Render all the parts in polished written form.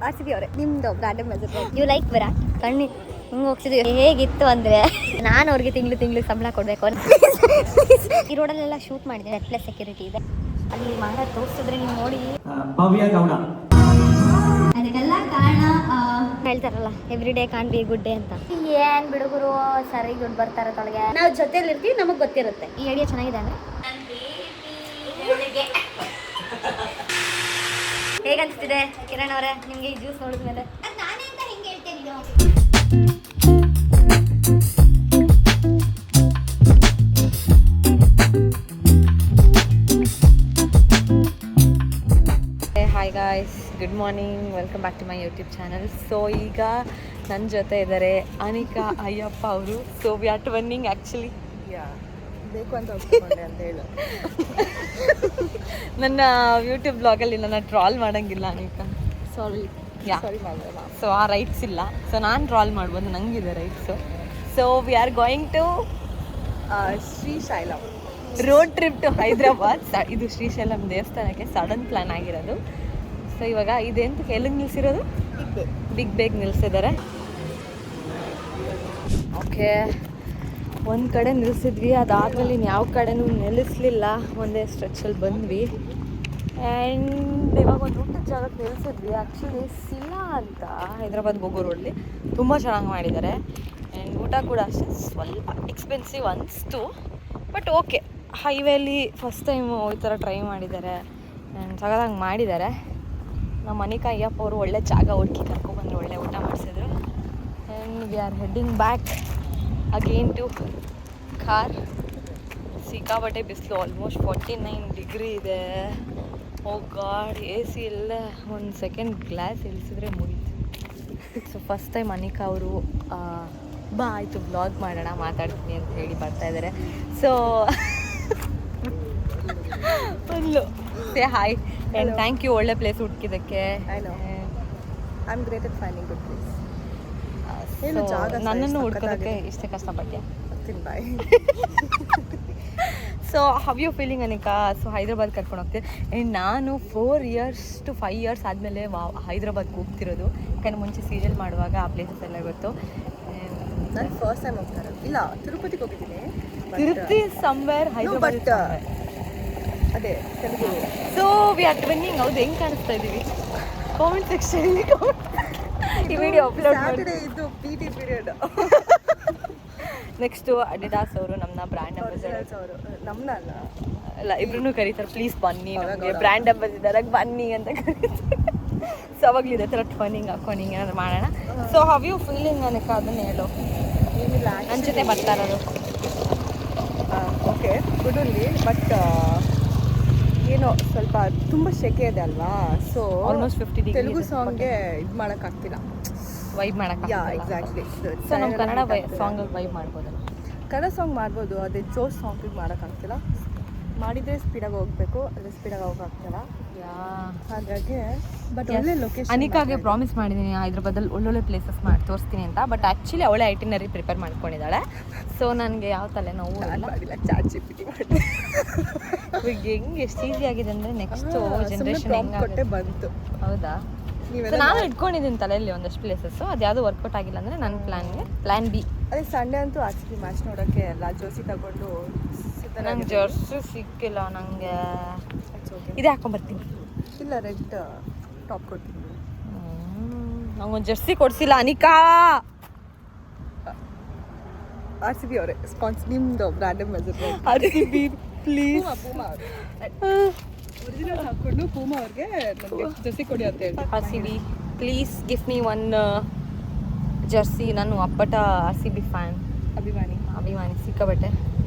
RCB ಅವರೇ ನಿಮ್ದು branded message you like Virat ಕಣ್ಣಿ ಹಿಂಗೆ ಹೋಗ್ತಿದ್ವಿ ಹೇಗಿತ್ತು ಅಂದರೆ ನಾನು ಅವ್ರಿಗೆ ತಿಂಗಳು ಸಂಬಳ ಕೊಡಬೇಕು ಈ ರೋಡಲ್ಲೆಲ್ಲ ಶೂಟ್ ಮಾಡಿದೆ ನೆಟ್ಲೆಸ್ ಸೆಕ್ಯೂರಿಟಿ ಇದೆ ಅಲ್ಲಿ ಮಾಡ ತೋರಿಸಿದ್ರೆ ನೀವು ನೋಡಿ ಭವ್ಯ ಗೌಡ ಅದಕ್ಕೆಲ್ಲ ಕಾರಣ ಹೇಳ್ತಾರಲ್ಲ every day can be good day ಅಂತ ಏನ್ ಬಿಡುಗರು ಸರಿ ದುಡ್ಡು ಬರ್ತಾರೆ ತೊಳಗೆ ನಾವು ಜೊತೆಲಿ ಇರ್ತೀವಿ ನಮಗೆ ಗೊತ್ತಿರುತ್ತೆ ಈ ಐಡಿಯಾ ಚೆನ್ನಾಗಿದೆ ಅಂದರೆ ಹೇಗನ್ಸ್ತಿದೆ ಕಿರಣ್ ಅವರೇ ನಿಮಗೆ ಈ ಜ್ಯೂಸ್ ನೋಡಿದ್ಮೇಲೆ hi guys good morning welcome back to my YouTube channel. So ಈಗ ನನ್ನ ಜೊತೆ ಇದ್ದಾರೆ ಅನಿಕಾ ಅಯ್ಯಪ್ಪ ಅವರು. So we are twinning actually ಬೇಕು ಅಂತ ಒಪ್ಪಿಕೊಂಡೆ ಅಂತ ಹೇಳು. ನನ್ನ ಯೂಟ್ಯೂಬ್ ಬ್ಲಾಗಲ್ಲಿ ನನ್ನ ಟ್ರಾಲ್ ಮಾಡೋಂಗಿಲ್ಲ ಅನಿಕಾ, ಸಾರಿ ಯಾ ಸೊ ಆ ರೈಟ್ಸ್ ಇಲ್ಲ. ಸೊ ನಾನು ಟ್ರಾಲ್ ಮಾಡ್ಬೋದು, ನಂಗಿದೆ rights. So we are going to Srisailam road trip to Hyderabad. ಇದು ಶ್ರೀಶೈಲಂ ದೇವಸ್ಥಾನಕ್ಕೆ ಸಡನ್ ಪ್ಲ್ಯಾನ್ ಆಗಿರೋದು. ಸೊ ಇವಾಗ ಇದೆಂತ ಎಲ್ಲಿಗೆ ನಿಲ್ಲಿಸಿರೋದು? ಬಿಗ್ ಬೇಗ್ ನಿಲ್ಲಿಸಿದ್ದಾರೆ. ಓಕೆ, ಒಂದು ಕಡೆ ನಿಲ್ಲಿಸಿದ್ವಿ, ಅದಾದಮೇಲೆ ಯಾವ ಕಡೆನೂ ನಿಲ್ಲಿಸಲಿಲ್ಲ, ಒಂದೇ ಸ್ಟ್ರೆಚಲ್ಲಿ ಬಂದ್ವಿ. ಆ್ಯಂಡ್ ಇವಾಗ ಒಂದು ಊಟದ ಜಾಗಕ್ಕೆ ನಿಲ್ಲಿಸಿದ್ವಿ. ಆ್ಯಕ್ಚುಲಿ ಸಿಲಾ ಅಂತ ಹೈದ್ರಾಬಾದ್ಗೆ ಹೋಗೋ ರೋಡಲ್ಲಿ ತುಂಬ ಚೆನ್ನಾಗಿ ಮಾಡಿದ್ದಾರೆ. ಆ್ಯಂಡ್ ಊಟ ಕೂಡ ಅಷ್ಟೇ ಸ್ವಲ್ಪ ಎಕ್ಸ್ಪೆನ್ಸಿವ್ ಅನಿಸ್ತು, ಬಟ್ ಓಕೆ. ಹೈವೇಲಿ ಫಸ್ಟ್ ಟೈಮು ಈ ಥರ ಟ್ರೈ ಮಾಡಿದ್ದಾರೆ ಆ್ಯಂಡ್ ಸಗದಾಗಿ ಮಾಡಿದ್ದಾರೆ. ನಮ್ಮ ಅನಿಕಾ ಅಯ್ಯಪ್ಪ ಅವರು ಒಳ್ಳೆ ಜಾಗ ಹುಡುಕಿ ಕರ್ಕೊಬಂದರು, ಒಳ್ಳೆ ಊಟ ಮಾಡಿಸಿದ್ರು. And we are heading back again to car. ಸಿಕ್ಕಾಪಟ್ಟೆ ಬಿಸಿಲು, ಆಲ್ಮೋಸ್ಟ್ 49 ಡಿಗ್ರಿ ಇದೆ. ಓ ಗಾಡ್, ಎ ಸಿ ಎಲ್ಲ ಒಂದು ಸೆಕೆಂಡ್ ಗ್ಲಾಸ್ ಇಳಿಸಿದ್ರೆ ಮುಗೀತು. ಸೊ ಫಸ್ಟ್ ಟೈಮ್ ಅನಿಕಾ ಅವರು ಬಾ ಆಯಿತು ಬ್ಲಾಗ್ ಮಾಡೋಣ ಮಾತಾಡ್ತೀನಿ ಅಂತ ಹೇಳಿ ಬರ್ತಾಯಿದ್ದಾರೆ. ಸೊ ಒಂದು say hi and thank you ಒಳ್ಳೆ ಪ್ಲೇಸ್ ಹುಡುಕಿದ್ದಕ್ಕೆ. ನನ್ನನ್ನು ಹುಡ್ಕೋದಕ್ಕೆ ಇಷ್ಟೇ ಕಷ್ಟಪಟ್ಟೆ. So how you feeling Anika? So Hyderabad ಕರ್ಕೊಂಡು ಹೋಗ್ತೀನಿ. ಆ್ಯಂಡ್ ನಾನು 4 years to 5 years ಆದಮೇಲೆ ಹೈದ್ರಾಬಾದ್ಗೆ ಹೋಗ್ತಿರೋದು. ಯಾಕಂದರೆ ಮುಂಚೆ ಸೀರಿಯಲ್ ಮಾಡುವಾಗ ಆ ಪ್ಲೇಸಸ್ ಎಲ್ಲ ಗೊತ್ತು. ನಾನು ಫಸ್ಟ್ ಟೈಮ್ ಹೋಗ್ತಾರೆ ಇಲ್ಲ, ತಿರುಪತಿಗೆ ಹೋಗಿದ್ದೀನಿ. ತಿರುಪತಿ ಸಂವೇರ್, ಹೈದ್ರಾಬಾದ್ ಅದೇ Telugu. So we are twinning. ಹೌದು, ಹೆಂಗೆ ಕಾಣಿಸ್ತಾ ಇದ್ದೀವಿ? ಕಾಮೆಂಟ್ ಸೆಕ್ಷನ್ ಈ ವಿಡಿಯೋ ಅಪ್ಲೋಡ್ ಮಾಡಿ. ಇದು PT ಪೀರಿಯಡ್. ನೆಕ್ಸ್ಟು ಅಡಿಡಾಸ್ ಅವರು ನಮ್ಮನ್ನ ಬ್ರ್ಯಾಂಡ್ ಅಂಬಾಸಿಡರ್ಸ್ ಅವರು, ನಮ್ಮನ್ನ ಅಲ್ಲ ಇಬ್ರು ಕರೀತಾರೆ, ಪ್ಲೀಸ್ ಬನ್ನಿ ನಮಗೆ ಬ್ರ್ಯಾಂಡ್ ಅಂಬಾಸಿಡರಾಗಿ ಬನ್ನಿ ಅಂತ ಕರೀತಾರೆ. ಸೊ ಅವಾಗಲೂ ಇದೇ ಥರ ಟ್ವನಿಂಗ್ ಹಾಕೊಂಡಿಂಗ್ ಏನಾದ್ರು ಮಾಡೋಣ. So how you feeling Anika ಅದನ್ನು ಹೇಳು. ಏನಿಲ್ಲ, ನನ್ನ ಜೊತೆ ಬರ್ತಾ ಇರೋದು ಓಕೆ ಗುಡಲ್ಲಿ, ಬಟ್ ಏನೋ ಸ್ವಲ್ಪ ತುಂಬ ಸೆಕೆ ಇದೆ ಅಲ್ವಾ. So almost 50 degree. ತೆಲುಗು ಸಾಂಗ್ಗೆ ಇದು ಮಾಡೋಕ್ಕಾಗ್ತಿಲ್ಲ, ವೈಬ್ ಮಾಡೋಕ್ಕೆ. ಎಕ್ಸಾಕ್ಟ್ಲಿ. ಸೊ ನಾವು ಕನ್ನಡ ಸಾಂಗಿಗೆ ವೈಬ್ ಮಾಡ್ಬೋದು, ಕನ್ನಡ ಸಾಂಗ್ ಮಾಡ್ಬೋದು, ಅದೇ ಜೋಶ್ ಸಾಂಗಿಗೆ ಮಾಡೋಕ್ಕಾಗ್ತಿಲ್ಲ. ಮಾಡಿದರೆ ಸ್ಪೀಡಾಗಿ ಹೋಗಬೇಕು, ಅದೇ ಸ್ಪೀಡಾಗಿ ಹೋಗೋಕ್ಕಾಗ್ತಿಲ್ಲ. ಹಾಗಾಗಿ ಬಟ್ ಒಳ್ಳೆ ಲೊಕೇಶನ್. ಅನಿಕಾಗೆ ಪ್ರಾಮಿಸ್ ಮಾಡಿದ್ದೀನಿ ಹೈದ್ರಾಬಾದಲ್ಲಿ ಒಳ್ಳೊಳ್ಳೆ ಪ್ಲೇಸಸ್ ಮಾಡಿ ತೋರಿಸ್ತೀನಿ ಅಂತ. ಬಟ್ ಆ್ಯಕ್ಚುಲಿ ಅವಳೇ ಐಟಿನರಿ ಪ್ರಿಪೇರ್ ಮಾಡ್ಕೊಂಡಿದ್ದಾಳೆ. ಸೊ ನನಗೆ ಯಾವ ತಲೆನೋವು ಮಾಡಿಲ್ಲ, ಚಾಟ್ GPT ಮಾಡಿ. ಈಗ ಹೆಂಗೆ ಎಷ್ಟು ಈಸಿ ಆಗಿದೆ ಅಂದರೆ ನೆಕ್ಸ್ಟು ಜನ್ರೇಷನ್ ಕೊಟ್ಟೆ ಬಂತು. ಹೌದಾ? ಸೊ ನಾನು ಇಟ್ಕೊಂಡಿದ್ದೀನಿ ತಲೆಯಲ್ಲಿ ಒಂದಷ್ಟು ಪ್ಲೇಸಸ್ಸು, ಅದು ಯಾವುದೂ ವರ್ಕೌಟ್ ಆಗಿಲ್ಲ ಅಂದರೆ ನನ್ನ ಪ್ಲ್ಯಾನ್ ಬಿ. ಅದೇ ಸಂಡೇ ಅಂತೂ RCB ಮ್ಯಾಚ್ ನೋಡೋಕ್ಕೆ ಎಲ್ಲ ಜೋಸಿ ತಗೊಂಡು. ನಂಗೆ ಜರ್ಸಿ ಸಿಕ್ಕಿಲ್ಲ, ನನಗೆ ಇದೇ ಹಾಕೊಂಬರ್ತೀನಿ. ಇಲ್ಲ, ರೆಡ್ ಟಾಪ್ ಕೊಡ್ತೀನಿ. ನಂಗೊಂದು ಜರ್ಸಿ ಕೊಡಿಸಿಲ್ಲ ಅನಿಕಾ. RCB ಅವರೇ ಸ್ಪಾನ್ಸ್, ನಿಮ್ಮದು branded message RCB please. Original ಹಾಕ್ಕೊಂಡು ಪೂಮಾ ಅವ್ರಿಗೆ ಜರ್ಸಿ ಕೊಡಿ ಅಂತ ಹೇಳಿ. RCB please gift me one Jersey. ನಾನು ಅಪ್ಪಟ RCB ಫ್ಯಾನ್, ಅಭಿಮಾನಿ ಸಿಕ್ಕಾಬಟ್ಟೆ.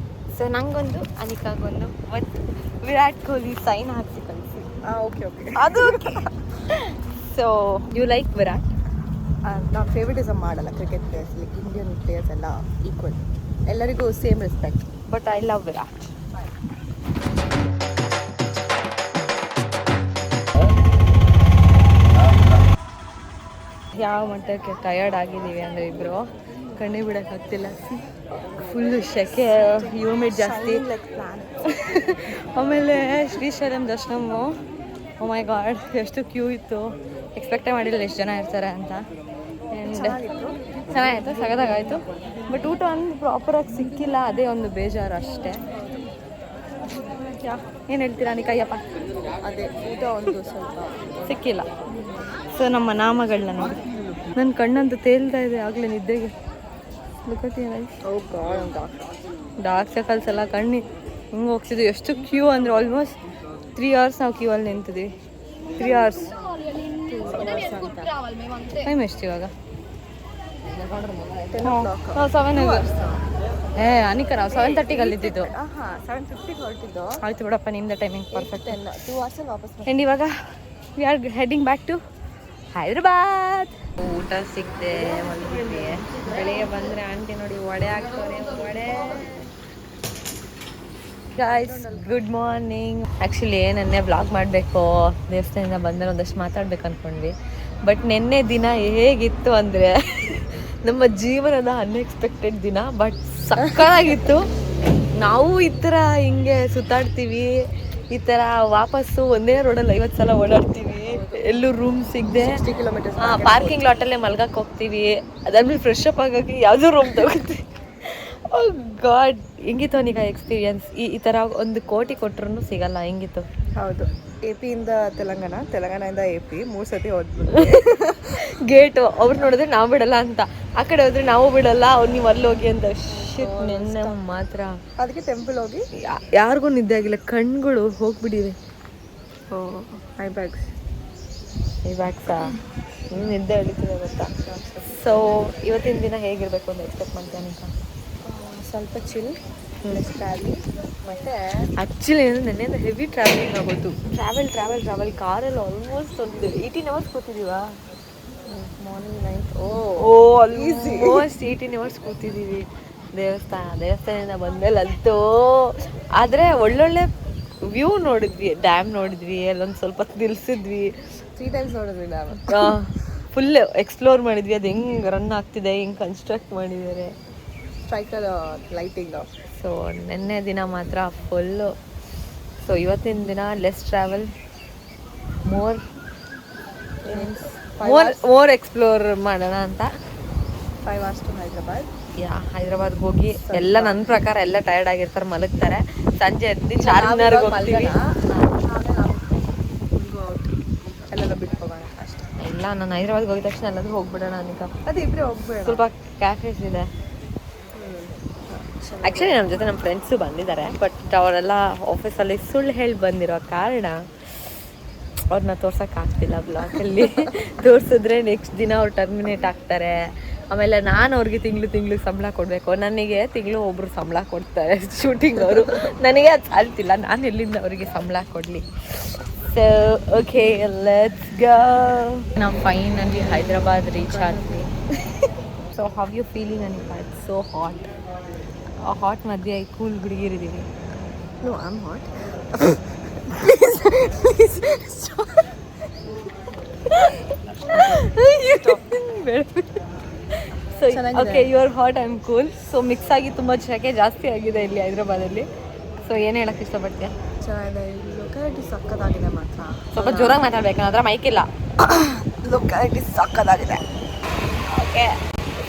ಸೊ ನಂಗೊಂದು, ಅನಿಕಾಗೊಂದು, ಮತ್ತು ವಿರಾಟ್ ಕೊಹ್ಲಿ ಸೈನ್ ಹಾಕಿ ಕಳಿಸಿ. ಓಕೆ ಅದು ಸೊ ಯು ಲೈಕ್ ವಿರಾಟ್? ನಾವು ಫೇವರಿಟಿಸಮ್ ಮಾಡಲ್ಲ cricket players, like Indian players ಎಲ್ಲ ಈಕ್ವಲ್, ಎಲ್ಲರಿಗೂ same respect. But I love Virat. ಯಾವ ಮಟ್ಟಕ್ಕೆ ಟಯರ್ಡ್ ಆಗಿದ್ದೀವಿ ಅಂದರೆ ಇಬ್ಬರು ಕಣ್ಣೇ ಬಿಡೋಕ್ಕಾಗ್ತಿಲ್ಲ. ಫುಲ್ಲು ಸೆಕೆ, ಹ್ಯೂಮಿಡ್ ಜಾಸ್ತಿ. ಆಮೇಲೆ ಶ್ರೀಶೈಲಂ ದರ್ಶನಮು, ಓ ಮೈ ಗಾಡ್ ಎಷ್ಟು ಕ್ಯೂ ಇತ್ತು. ಎಕ್ಸ್ಪೆಕ್ಟೇ ಮಾಡಿಲ್ಲ ಎಷ್ಟು ಜನ ಇರ್ತಾರೆ ಅಂತ. ಆ್ಯಂಡ್ ಚೆನ್ನಾಗಿತ್ತು, ಸಗದಾಗಾಯಿತು. ಬಟ್ ಊಟ ಒಂದು ಪ್ರಾಪರಾಗಿ ಸಿಕ್ಕಿಲ್ಲ, ಅದೇ ಒಂದು ಬೇಜಾರು ಅಷ್ಟೇ. ಏನು ಹೇಳ್ತೀರಾ ನಿಕಯ್ಯಪ್ಪ? ಅದೇ ಊಟ ಒಂದು ಸ್ವಲ್ಪ ಸಿಕ್ಕಿಲ್ಲ. ಸೊ ನಮ್ಮ ನಾಮಗಳನ್ನ ನೋಡಿ, ನನ್ನ ಕಣ್ಣಂತೂ ತೇಲ್ತಾ ಇದೆ ಆಗಲೇ ನಿದ್ದೆಗೆ. ಡಾರ್ಕ್ ಸರ್ಕಲ್ಸ್ ಎಲ್ಲ ಕಣ್ಣಿ ಹಿಂಗೆ ಹೋಗ್ತಿದ್ವಿ. ಎಷ್ಟು ಕ್ಯೂ ಅಂದರೆ ಆಲ್ಮೋಸ್ಟ್ 3 hours ನಾವು ಕ್ಯೂ ಅಲ್ಲಿ ನಿಂತಿದ್ವಿ. 3 hours. ಟೈಮ್ ಎಷ್ಟು ಇವಾಗ? 7 ಅನಿಕ ನಾವು 7:30ಗೆ ಅಲ್ಲಿದ್ದು. 7:50 ಹೊರಟಿದ್ದು. ಆಯ್ತು ಬಿಡಪ್ಪ, ನಿಮ್ದು ಟೈಮಿಂಗ್ ಪರ್ಫೆಕ್ಟ್. 2 hours ವಾಪಸ್. ಆ್ಯಂಡ್ ಇವಾಗ we are heading back to Hyderabad. ಊಟ ಸಿಕ್ತೆ ಮಲಗಿದ್ವಿ. ಬೆಳಿಗ್ಗೆ ಬಂದರೆ ಆಂಟಿ ನೋಡಿ ವಡೆ ಹಾಕ್ತಾರೆ. Vada guys, good morning. Actually ನೆನ್ನೆ ವ್ಲಾಗ್ ಮಾಡಬೇಕು, ದೇವಸ್ಥಾನದಿಂದ ಬಂದರೆ ಒಂದಷ್ಟು ಮಾತಾಡ್ಬೇಕು ಅಂದ್ಕೊಂಡ್ವಿ. ಬಟ್ ನಿನ್ನೆ ದಿನ ಹೇಗಿತ್ತು ಅಂದರೆ ನಮ್ಮ ಜೀವನದ ಅನ್ಎಕ್ಸ್ಪೆಕ್ಟೆಡ್ ದಿನ. ಬಟ್ ಸಕ್ಕತ್ತಾಗಿತ್ತು. ನಾವು ಈ ಥರ ಹಿಂಗೆ ಸುತ್ತಾಡ್ತೀವಿ, ಈ ಥರ ವಾಪಸ್ಸು ಒಂದೇ ರೋಡಲ್ಲಿ 50 ಸಲ ಓಡಾಡ್ತೀವಿ, ಎಲ್ಲೂ ರೂಮ್ ಸಿಗದೆ 60 kilometers ಪಾರ್ಕಿಂಗ್ ಲಾಟಲ್ಲೇ ಮಲ್ಗಕ್ಕೆ ಹೋಗ್ತೀವಿ. ಅದಾದ್ಮೇಲೆ ಫ್ರೆಶ್ ಅಪ್ ಆಗೋಕ್ಕೆ ಯಾವುದೋ ರೂಮ್ ತಗೋತೀವಿ. ಓ ಗಾಡ್, ಹೆಂಗಿತ್ತು ಅವನೀಗ ಎಕ್ಸ್ಪೀರಿಯನ್ಸ್? ಈ ಥರ 1 ಕೋಟಿ ಕೊಟ್ಟರು ಸಿಗಲ್ಲ. ಹೆಂಗಿತ್ತು? ಹೌದು, AP ಇಂದ ತೆಲಂಗಾಣದಿಂದ AP 3 ಸತಿ ಹೋದ್ಬಿಟ್ಟು ಗೇಟು ಅವ್ರು ನೋಡಿದ್ರೆ ನಾವು ಬಿಡಲ್ಲ ಅಂತ, ಆ ಕಡೆ ಹೋದ್ರೆ ನಾವು ಬಿಡಲ್ಲ, ನೀವು ಅಲ್ಲಿ ಹೋಗಿ ಅಂತ. ಶಿಟ್, ನೆನ್ನೆ ಮಾತ್ರ ಅದಕ್ಕೆ ಟೆಂಪಲ್ ಹೋಗಿ ಯಾರಿಗೂ ನಿದ್ದೆ ಆಗಿಲ್ಲ, ಕಣ್ಗಳು ಹೋಗ್ಬಿಟ್ಟಿವೆ. ಐ ಬ್ಯಾಗ್ಸ್ ನಿದ್ದೆ ಹಿಡಿತಿದೆ ಗೊತ್ತಾ. ಸೊ ಇವತ್ತಿನ ದಿನ ಹೇಗಿರಬೇಕು ಅಂತ ಎಕ್ಸ್ಪೆಕ್ಟ್ ಮಾಡ್ತೇನೆ ಅಂತ. ಸ್ವಲ್ಪ ಚಿಲ್, ಟ್ರಾವೆಲಿಂಗ್. ಮತ್ತು ಆ್ಯಕ್ಚುಲಿ ನೆನ್ನೆಯಿಂದ ಹೆವಿ ಟ್ರಾವೆಲಿಂಗ್ ಆಗೋದು. ಟ್ರಾವೆಲ್ ಕಾರಲ್ಲಿ ಆಲ್ಮೋಸ್ಟ್ ಒಂದು 18 hours ಕೂತಿದ್ದೀವಾ? ಮಾರ್ನಿಂಗ್ ನೈಟ್ ಆಲ್ಮೋಸ್ಟ್ 18 hours ಕೂತಿದ್ದೀವಿ. ದೇವಸ್ಥಾನದಿಂದ ಬಂದಮೇಲೆ ಅಂತೂ. ಆದರೆ ಒಳ್ಳೊಳ್ಳೆ ವ್ಯೂ ನೋಡಿದ್ವಿ, ಡ್ಯಾಮ್ ನೋಡಿದ್ವಿ, ಅಲ್ಲೊಂದು ಸ್ವಲ್ಪ ನಿಲ್ಸಿದ್ವಿ. 3 times ನೋಡಿದ್ವಿ ನಾವು. ಫುಲ್ ಎಕ್ಸ್ಪ್ಲೋರ್ ಮಾಡಿದ್ವಿ. ಅದು ಹೆಂಗೆ ರನ್ ಆಗ್ತಿದೆ, ಹೆಂಗೆ ಕನ್ಸ್ಟ್ರಕ್ಟ್ ಮಾಡಿದ್ದಾರೆ, ಸ್ಟ್ರೈಕರ್ ಲೈಟಿಂಗ್. ಸೊ ನೆನ್ನೆ ದಿನ ಮಾತ್ರ ಫುಲ್ಲು. ಸೊ ಇವತ್ತಿನ ದಿನ ಲೆಸ್ ಟ್ರಾವೆಲ್, ಮೋರ್ ಎಕ್ಸ್ಪ್ಲೋರ್ ಮಾಡೋಣ ಅಂತ. 5 hours to ಹೈದ್ರಾಬಾದ್. ಹೈದ್ರಾಬಾದ್ಗೆ ಹೋಗಿ ಎಲ್ಲ ನನ್ನ ಪ್ರಕಾರ ಎಲ್ಲ ಟಯರ್ಡ್ ಆಗಿರ್ತಾರೆ, ಮಲಗ್ತಾರೆ. ಸಂಜೆ ಎದ್ದು ಚಾರ್ಮಿನಾರ್ಗೆ ಹೋಗ್ತೀವಿ. ಎಲ್ಲೆಲ್ಲ ಬಿಟ್ಟು ಹೋಗೋಣ ಅಷ್ಟೇ. ಇಲ್ಲ, ನಾನು ಹೈದ್ರಾಬಾದ್ಗೆ ಹೋಗಿದ ತಕ್ಷಣ ಎಲ್ಲಾದ್ರೂ ಹೋಗ್ಬಿಡೋಣ ಅನಿಕಾ. ಅದೇ ಇಬ್ಬರೇ ಹೋಗ್ಬೇಡ. ಸ್ವಲ್ಪ ಕ್ಯಾಫೇಸ್ ಇದೆ. ಆ್ಯಕ್ಚುಲಿ ನಮ್ಮ ಜೊತೆ ನಮ್ಮ ಫ್ರೆಂಡ್ಸು ಬಂದಿದ್ದಾರೆ, ಬಟ್ ಅವರೆಲ್ಲ ಆಫೀಸಲ್ಲಿ ಸುಳ್ಳು ಹೇಳಿ ಬಂದಿರೋ ಕಾರಣ ಅವ್ರನ್ನ ತೋರ್ಸೋಕ್ಕಾಗ್ತಿಲ್ಲ ಬ್ಲಾಗಲ್ಲಿ. ತೋರಿಸಿದ್ರೆ ನೆಕ್ಸ್ಟ್ ದಿನ ಅವ್ರು ಟರ್ಮಿನೇಟ್ ಆಗ್ತಾರೆ. ಆಮೇಲೆ ನಾನು ಅವ್ರಿಗೆ ತಿಂಗಳು ಸಂಬಳ ಕೊಡಬೇಕು. ನನಗೆ ತಿಂಗಳು ಒಬ್ಬರು ಸಂಬಳ ಕೊಡ್ತಾರೆ ಶೂಟಿಂಗ್ ಅವರು. ನನಗೆ ಅದು ಸಾಲ್ತಿಲ್ಲ, ನಾನು ಎಲ್ಲಿಂದ ಅವರಿಗೆ ಸಂಬಳ ಕೊಡಲಿ. So okay, let's go. ನಾವು ಫೈನಲಿ ಹೈದ್ರಾಬಾದ್ ರೀಚ್ ಆದ್ವಿ. So how you feeling Anika? It's so hot. ಆ ಹಾಟ್ ಮಧ್ಯೆ ಕೂಲ್ ಹುಡುಗಿರಿದ್ದೀವಿ. No, I am hot. So okay, you are hot, I am cool. So mix ಆಗಿ ತುಂಬ ಸೆಕೆ ಜಾಸ್ತಿ ಆಗಿದೆ ಇಲ್ಲಿ ಹೈದ್ರಾಬಾದಲ್ಲಿ. ಸೊ ಏನು ಹೇಳಕ್ಕೆ ಇಷ್ಟಪಡ್ತೀಯ? ಚೆನ್ನಾಗಿದೆ, ಲೊಕ್ಯಾಲಿಟಿ ಸಕ್ಕತ್ತಾಗಿದೆ ಮಾತ್ರ. ಸ್ವಲ್ಪ ಜೋರಾಗಿ ಮಾತಾಡ್ಬೇಕಂದ್ರೆ ಮೈಕ್ ಇಲ್ಲ. ಲೊಕ್ಯಾಲಿಟಿ ಸಕ್ಕತ್ತಾಗಿದೆ. ಓಕೆ,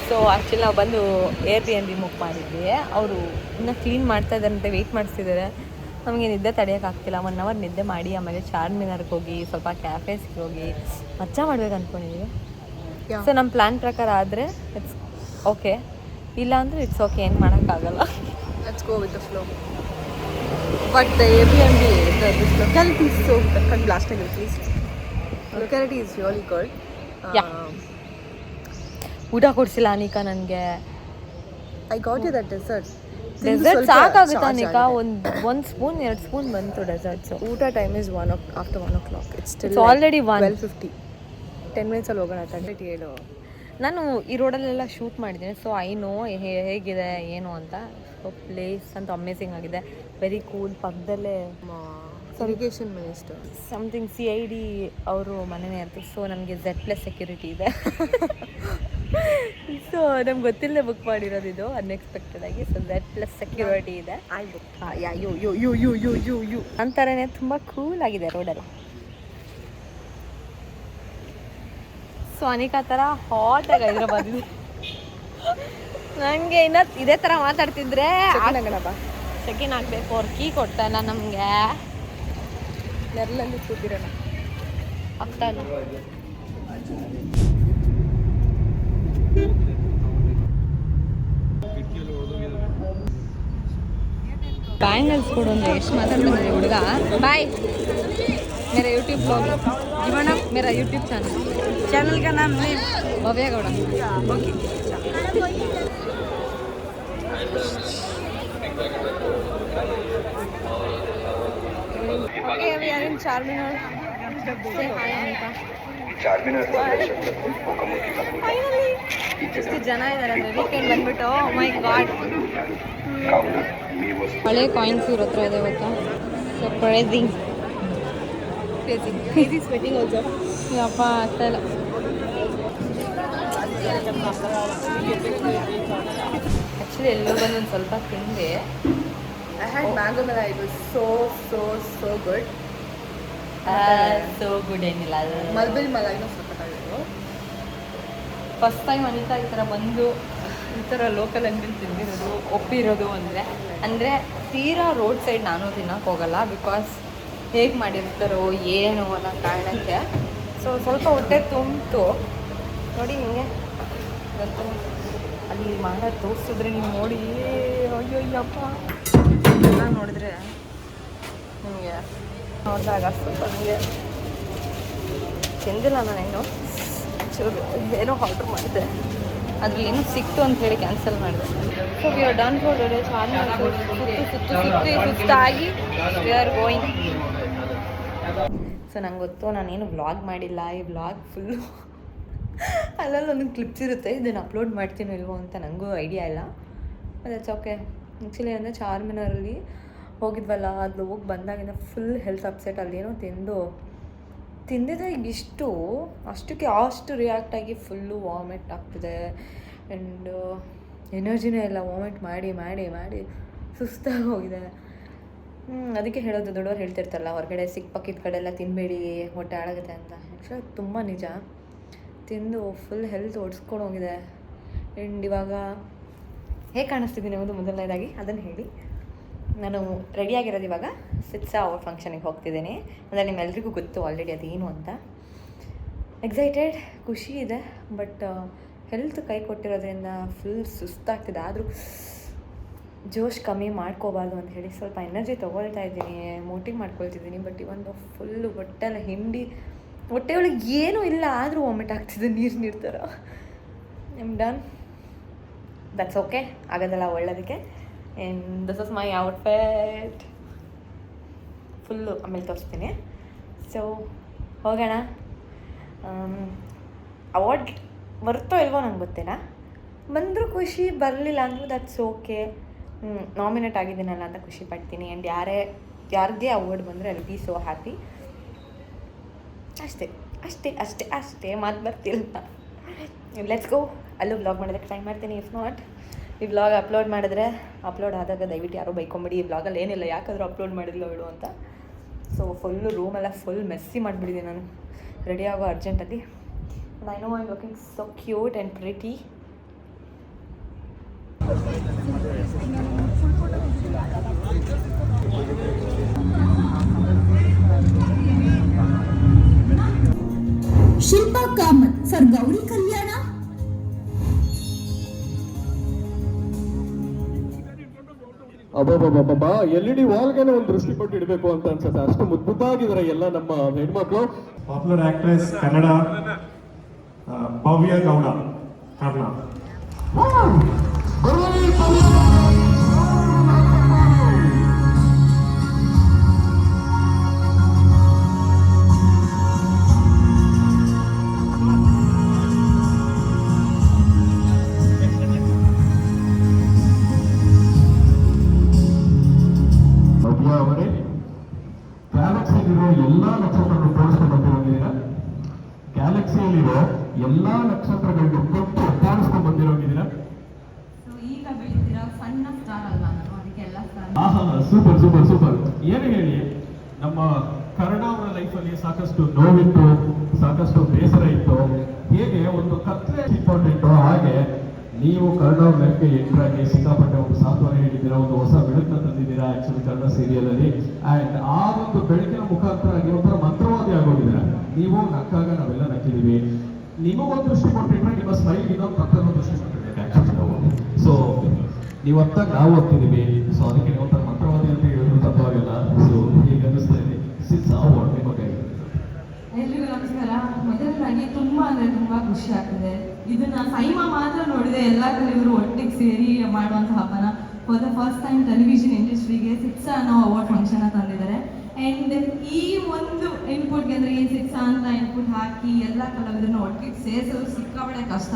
ಸೊ ಆ್ಯಕ್ಚುಲಿ ನಾವು ಬಂದು Airbnb ಬುಕ್ ಮಾಡಿದ್ವಿ. ಅವರು ಇನ್ನೂ ಕ್ಲೀನ್ ಮಾಡ್ತಾ ಇದ್ದಾರಂತೆ, ವೆಯ್ಟ್ ಮಾಡಿಸ್ತಿದ್ದಾರೆ. ನಮಗೆ ನಿದ್ದೆ ತಡೆಯೋಕ್ಕಾಗ್ತಿಲ್ಲ. 1 hour ನಿದ್ದೆ ಮಾಡಿ ಆಮೇಲೆ ಚಾರ್ಮಿನಾರ್ಗೆ ಹೋಗಿ ಸ್ವಲ್ಪ ಕ್ಯಾಫೇಸ್ಗೆ ಹೋಗಿ ಮಜಾ ಮಾಡ್ಬೇಕು ಅಂದ್ಕೊಂಡಿದ್ದೀವಿ. ಸೊ ನಮ್ಮ ಪ್ಲ್ಯಾನ್ ಪ್ರಕಾರ ಆದರೆ ಇಟ್ಸ್ ಓಕೆ, ಇಲ್ಲ ಅಂದರೆ ಇಟ್ಸ್ ಓಕೆ, ಏನು ಮಾಡೋಕ್ಕಾಗಲ್ಲ. Let's go with the flow. But the Airbnb, this locality is so blasting, please. Locality is really good. ಊಟ ಕೊಡಿಸಿಲ್ಲ ಅನಿಕಾ ನನಗೆ. I got you that dessert. Dessert ಸಾಕಾಗುತ್ತೆ ಅನಿಕಾ. ಒಂದು ಸ್ಪೂನ್ 2 ಸ್ಪೂನ್ ಬಂತು ಡೆಸರ್ಟ್ಸು. ಊಟ time is after 1 o'clock. It's still already 12:50. 10 minutes ಅಲ್ಲಿ ಹೋಗೋಣ. 37. ನಾನು ಈ ರೋಡಲ್ಲೆಲ್ಲ ಶೂಟ್ ಮಾಡಿದ್ದೀನಿ, ಸೊ ಐ ನೋ ಹೇಗಿದೆ ಏನು ಅಂತ. ಸೊ ಪ್ಲೇಸ್ ಅಂತ ಅಮೇಝಿಂಗ್ ಆಗಿದೆ, ವೆರಿ ಕೂಲ್. ಪಕ್ಕದಲ್ಲೇ ಇರಿಗೇಷನ್ ಮಿನಿಸ್ಟರ್ ಸಮಥಿಂಗ್ CID ಅವರು ಮನೆಯೇ ಇರ್ತೀವಿ. ಸೊ ನಮಗೆ Z+ ಸೆಕ್ಯೂರಿಟಿ ಇದೆ. ಸೊ ನಮ್ಗೆ ಗೊತ್ತಿಲ್ಲದೆ ಬುಕ್ ಮಾಡಿರೋದು ಇದು ಅನ್ಎಕ್ಸ್ಪೆಕ್ಟೆಡ್ ಆಗಿ. ಸೊ Z+ ಸೆಕ್ಯೂರಿಟಿ ಇದೆ. ಅಂತಾರೇ ತುಂಬ ಕೂಲ್ ಆಗಿದೆ ರೋಡೆಲ್ಲ. ಸೊ ಅನಿಕಾ ಥರ ಹಾಟಾಗಿ ಹೈದ್ರಾಬಾದ್ ಇದೆ. ನನಗೆ ಇನ್ನ ಇದೇ ಥರ ಮಾತಾಡ್ತಿದ್ರೆ ಸೆಕೆಂಡ್ ಆಗಬೇಕು. ಅವ್ರು ಕೀ ಕೊಡ್ತಾ ಇಲ್ಲ ನಮಗೆ. ನೆರಳಲ್ಲಿ ಕೂತಿರೋಣ. ಆಗ್ತಾ ಇಲ್ಲ. ಬ್ಯಾಂಗಲ್ಸ್ ಕೊಡು ಅಂದರೆ ಎಷ್ಟು ಮಾತಾಡ್ತಿದ್ದಾರೆ ಹುಡುಗ. ಬಾಯ್ मेरा यूट्यूब ब्लॉग जीवना मेरा यूट्यूब चैनल का नाम है भव्या गौड़ा. ओके ओके अभी यार इन 4 मिनट से हाय अनिका 4 मिनट फाइनली ಎಷ್ಟು ಜನ ಇದ್ದಾರೆ ಅಂದರೆ ವೀಕೆಂಡ್ ಬಂದ್ಬಿಟ್ಟು. ಮೈ ಗಾಡ್ ಹಳೆ ಕಾಯಿನ್ಸ್ ಇವ್ರ ಹತ್ರ ಇದೆ ಗೊತ್ತಾ. So pricing crazy sweating also. ಯಪ್ಪ ಆಗ್ತಾ ಇಲ್ಲ. ಆ್ಯಕ್ಚುಲಿ ಎಲ್ಲೋ ಬಂದು ಒಂದು ಸ್ವಲ್ಪ ತಿಂದೆ. I had mango malai. It was so good. So good ಏನಿಲ್ಲ. ಅದು ಮಲ್ಬರಿ ಮಲಾಯಿನೂ ಸಕ್ಕತ್ತಾಗಿತ್ತು. ಫಸ್ಟ್ ಟೈಮ್ ಅನಿತಾ ಈ ಥರ ಬಂದು ಈ ಥರ ಲೋಕಲ್ ಅಂಗಡಿ ತಿಂದಿರೋದು ಒಪ್ಪಿರೋದು ಅಂದರೆ ತೀರಾ ರೋಡ್ ಸೈಡ್ ನಾನು ತಿನ್ನೋಕೆ ಹೋಗಲ್ಲ. ಬಿಕಾಸ್ ಹೇಗೆ ಮಾಡಿರ್ತಾರೋ ಏನು ಅನ್ನೋ ಕಾರಣಕ್ಕೆ. ಸೊ ಸ್ವಲ್ಪ ಹೊಟ್ಟೆ ತುಂಬಿತು ನೋಡಿ. ಹಿಂಗೆ ಗೊತ್ತು ಅಲ್ಲಿ ಮಾಡೋದು ತೋರಿಸಿದ್ರೆ ನೀವು ನೋಡಿ ಅಯ್ಯಪ್ಪ ಎಲ್ಲ ನೋಡಿದ್ರೆ ನಿಮಗೆ ನೋಡಿದಾಗ ಸ್ವಲ್ಪ ನಿಮಗೆ ಚೆಂದಿಲ್ಲ. ನಾನೇನು ಚೂರು ಏನೋ ಆರ್ಡ್ರ್ ಮಾಡಿದೆ, ಅದ್ರಲ್ಲಿ ಏನೋ ಸಿಕ್ತು ಅಂತ ಹೇಳಿ ಕ್ಯಾನ್ಸಲ್ ಮಾಡಿದೆ. So we are done for today. ಸುಸ್ತಾಗಿ ವಿ ಆರ್ ಗೋಯಿಂಗ್. ಸೊ ನಂಗೆ ಗೊತ್ತು ನಾನೇನು ವ್ಲಾಗ್ ಮಾಡಿಲ್ಲ. ಈ ವ್ಲಾಗ್ ಫುಲ್ಲು ಅಲ್ಲಲ್ಲಿ ಒಂದೊಂದು ಕ್ಲಿಪ್ಸ್ ಇರುತ್ತೆ, ಇದನ್ನು ಅಪ್ಲೋಡ್ ಮಾಡ್ತೀನೋ ಇಲ್ವೋ ಅಂತ ನನಗೂ ಐಡಿಯಾ ಇಲ್ಲ. That's okay. ಆ್ಯಕ್ಚುಲಿ ಅಂದರೆ ಚಾರ್ಮಿನಾರಲ್ಲಿ ಹೋಗಿದ್ವಲ್ಲ, ಅದು ಹೋಗಿ ಬಂದಾಗಿಂದ ಫುಲ್ ಹೆಲ್ತ್ ಅಪ್ಸೆಟ್. ಅಲ್ಲೇನೋ ತಿಂದಿದ್ರೆ ಇಷ್ಟು ಅಷ್ಟು ರಿಯಾಕ್ಟ್ ಆಗಿ ಫುಲ್ಲು ವಾಮಿಟ್ ಆಗ್ತಿದೆ. ಆ್ಯಂಡ್ ಎನರ್ಜಿನೇ ಇಲ್ಲ. ವಾಮಿಟ್ ಮಾಡಿ ಮಾಡಿ ಮಾಡಿ ಸುಸ್ತಾಗಿ ಹೋಗಿದೆ. ಅದಕ್ಕೆ ಹೇಳೋದು ದೊಡ್ಡವ್ರು ಹೇಳ್ತಿರ್ತಾರಲ್ಲ, ಹೊರಗಡೆ ಸಿಕ್ಕ ಪಕ್ಕಿದ ಕಡೆ ಎಲ್ಲ ತಿನ್ನಬೇಡಿ ಹೊಟ್ಟೆ ಹಾಳಾಗುತ್ತೆ ಅಂತ. ಆ್ಯಕ್ಚುಲಿ ತುಂಬ ನಿಜ. ತಿಂದು ಫುಲ್ ಹೆಲ್ತ್ ಓಡಿಸ್ಕೊಂಡು ಹೋಗಿದೆ. ಆ್ಯಂಡ್ ಇವಾಗ ಹೇಗೆ ಕಾಣಿಸ್ತಿದ್ದೀನಿ ಒಂದು ಮೊದಲನೇದಾಗಿ ಅದನ್ನು ಹೇಳಿ. ನಾನು ರೆಡಿಯಾಗಿರೋದು ಇವಾಗ ಸಿತ್ಸಾ ಅವ್ರ ಫಂಕ್ಷನಿಗೆ ಹೋಗ್ತಿದ್ದೀನಿ. ಅಂದರೆ ನಿಮ್ಮೆಲ್ರಿಗೂ ಗೊತ್ತು ಆಲ್ರೆಡಿ ಅದೇನು ಅಂತ. ಎಕ್ಸೈಟೆಡ್, ಖುಷಿ ಇದೆ. ಬಟ್ ಹೆಲ್ತ್ ಕೈ ಕೊಟ್ಟಿರೋದ್ರಿಂದ ಫುಲ್ ಸುಸ್ತಾಗ್ತಿದೆ. ಆದರೂ ಜೋಶ್ ಕಮ್ಮಿ ಮಾಡ್ಕೋಬಾರ್ದು ಅಂತ ಹೇಳಿ ಸ್ವಲ್ಪ ಎನರ್ಜಿ ತೊಗೊಳ್ತಾ ಇದ್ದೀನಿ, ಮೋಟಿವ್ ಮಾಡ್ಕೊಳ್ತಿದ್ದೀನಿ. ಬಟ್ ಇವೊಂದು ಫುಲ್ಲು ಹೊಟ್ಟೆಲ್ಲ ಹಿಂಡಿ, ಹೊಟ್ಟೆ ಒಳಗೆ ಏನೂ ಇಲ್ಲ ಆದರೂ ವಾಮಿಟ್ ಆಗ್ತಿದೆ ನೀರು ಥರ. I'm done. ದಟ್ಸ್ ಓಕೆ, ಆಗೋದಲ್ಲ ಒಳ್ಳೇದಕ್ಕೆ. And this is my outfit. Full ಆಮೇಲೆ ತೋರಿಸ್ತೀನಿ. ಸೊ ಹೋಗೋಣ. ಅವಾರ್ಡ್ ಬರುತ್ತೋ ಇಲ್ವೋ ನಂಗೆ ಗೊತ್ತಿಲ್ಲ. ಬಂದರೂ ಖುಷಿ, ಬರಲಿಲ್ಲ ಅಂದರೂ ದಟ್ಸ್ ಓಕೆ. ನಾಮಿನೇಟ್ ಆಗಿದ್ದೀನಲ್ಲ ಅಂತ ಖುಷಿ ಪಡ್ತೀನಿ. ಆ್ಯಂಡ್ ಯಾರಿಗೆ ಅವಾರ್ಡ್ ಬಂದರೆ I will be so happy. ಅಷ್ಟೇ ಮಾತು ಬರ್ತಿಲ್ಲ. Let's go. ಅಲ್ಲೂ ವ್ಲಾಗ್ ಮಾಡೋದಕ್ಕೆ ಟ್ರೈ ಮಾಡ್ತೀನಿ. ಇಫ್ ನಾಟ್ ಈ ವ್ಲಾಗ್ ಅಪ್ಲೋಡ್ ಆದಾಗ ದಯವಿಟ್ಟು ಯಾರೋ ಬೈಕೊಂಬಿಡಿ. ಈ ವ್ಲಾಗಲ್ಲಿ ಏನಿಲ್ಲ, ಯಾಕಾದರೂ ಅಪ್ಲೋಡ್ ಮಾಡಿದ್ಲೋ ಬಿಡು ಅಂತ. ಸೊ ಫುಲ್ಲು ರೂಮೆಲ್ಲ ಫುಲ್ ಮೆಸ್ಸಿ ಮಾಡಿಬಿಟ್ಟಿದ್ದೀನಿ ನಾನು ರೆಡಿ ಆಗೋ ಅರ್ಜೆಂಟಲ್ಲಿ. I know I looking so cute and pretty. Shilpa Kamath for Gauri Kalyana. ಅಬ್ಬಬ್ಬಬ್ಬಬ್ಬಾ, LED ವಾಲ್ಗೆನೆ ಒಂದು ದೃಷ್ಟಿ ಕೊಟ್ಟು ಇಡಬೇಕು ಅಂತ ಅನ್ಸುತ್ತೆ. ಅಷ್ಟು ಮುದ್ದಾಗಿದ್ದಾರೆ ಎಲ್ಲ ನಮ್ಮ ಹೆಣ್ಮಕ್ಳು. ಪಾಪ್ಯುಲರ್ ಆಕ್ಟ್ರೆಸ್ ಕನ್ನಡ ಭವ್ಯ ಗೌಡ ಕರ್ಣ. ಅವರೇ ಗ್ಯಾಲಕ್ಸಿಯಲ್ಲಿರೋ ಎಲ್ಲ ನಕ್ಷತ್ರಗಳನ್ನು ತೋರಿಸ್ಕೊಂಡು ಬಂದಿರೋಂಗಿದ್ದೀರ. ಗ್ಯಾಲಕ್ಸಿಯಲ್ಲಿರೋ ಎಲ್ಲ ನಕ್ಷತ್ರಗಳನ್ನು ಕೊಟ್ಟು ತೋರಿಸ್ಕೊಂಡು ಬಂದಿರೋಂಗಿದ್ದೀರ. ಸೂಪರ್. ಏನು ಹೇಳಿ, ನಮ್ಮ ಕರ್ಣ ಅವರ ಲೈಫಲ್ಲಿ ಸಾಕಷ್ಟು ನೋವಿತ್ತು, ಸಾಕಷ್ಟು ಬೇಸರ ಇತ್ತು, ಹೇಗೆ ಒಂದು ಕತ್ಲೆ ಇಂಪಾರ್ಟೆಂಟು, ಹಾಗೆ ನೀವು ಕನ್ನಡ ಮೆಲ್ಗೆ ಎಂಟ್ರಾಗಿ ಸಿಕ್ಕಾಪಟ್ಟೆ ಒಂದು ಸಾಂತ್ವನ ಹೇಳಿದ್ದೀರಾ, ಒಂದು ಹೊಸ ಬೆಳಕನ್ನ ತಂದಿದ್ದೀರಾ ಆಕ್ಚುಲಿ ಕನ್ನಡ ಸೀರಿಯಲ್ ಅಲ್ಲಿ. ಅಂಡ್ ಆ ಒಂದು ಬೆಳಕಿನ ಮುಖಾಂತರ ಆಗಿ ಒಂಥರ ಮಂತ್ರವಾದಿ ಆಗೋಗಿದ್ದೀರಾ. ನೀವು ನಕ್ಕಾಗ ನಾವೆಲ್ಲ ನಕ್ಕಿದೀವಿ. ನಿಮಗೊಂದು ದೃಷ್ಟಿ ಕೊಟ್ಟಿದ್ರೆ ನಿಮ್ಮ ಸ್ಮೈಲ್ ಇನ್ನೊಂದು ಪಕ್ಕದ ದೃಷ್ಟಿ ಕೊಟ್ಟಿರ್ಬೇಕು ಆಕ್ಚುಲಿ ನಾವು. ಸೊ ನೀವು ಹೊತ್ತಾಗ ನಾವು ಹೊತ್ತಿದೀವಿ. ಸೊ ಅದಕ್ಕೆ ನೀವು ಒಂಥರ ಮಂತ್ರವಾದಿ ಅಂತ ಹೇಳಿದ್ರು ತಪ್ಪಾಗಿಲ್ಲ. ಸೊ ಈಗ ಅನ್ನಿಸ್ತಾ ಇದೆ ಸಿಕ್ಸ್ ಅವಾರ್ಡ್ ನಿಮ್ಮ ಕೈಗೆ. ಎಲ್ರಿಗೂ ನಮಸ್ಕಾರ. ಮೊದಲನಾಗಿ ತುಂಬ ಅಂದರೆ ತುಂಬ ಖುಷಿ ಆಗ್ತದೆ. ಇದನ್ನ ಸೈಮಾ ಮಾತ್ರ ನೋಡಿದೆ, ಎಲ್ಲ ಕಲಿಯವರು ಒಟ್ಟಿಗೆ ಸೇರಿ ಮಾಡುವಂಥ ಹಬ್ಬನ for the first time television ಇಂಡಸ್ಟ್ರಿಗೆ ಸಿಕ್ಸಾ ಅನ್ನೋ ಅವಾರ್ಡ್ ಫಂಕ್ಷನ್ನ ತಂದಿದ್ದಾರೆ. ಆ್ಯಂಡ್ ಈ ಒಂದು ಇನ್ಪುಟ್ಗೆ ಅಂದರೆ ಈ ಸಿಕ್ಸಾ ಅಂತ ಇನ್ಪುಟ್ ಹಾಕಿ ಎಲ್ಲ ಕಲಾವಿದರನ್ನ ಒಟ್ಟಿಗೆ ಸೇರಿಸೋದು ಸಿಕ್ಕಾಪಟ್ಟೆ ಕಷ್ಟ.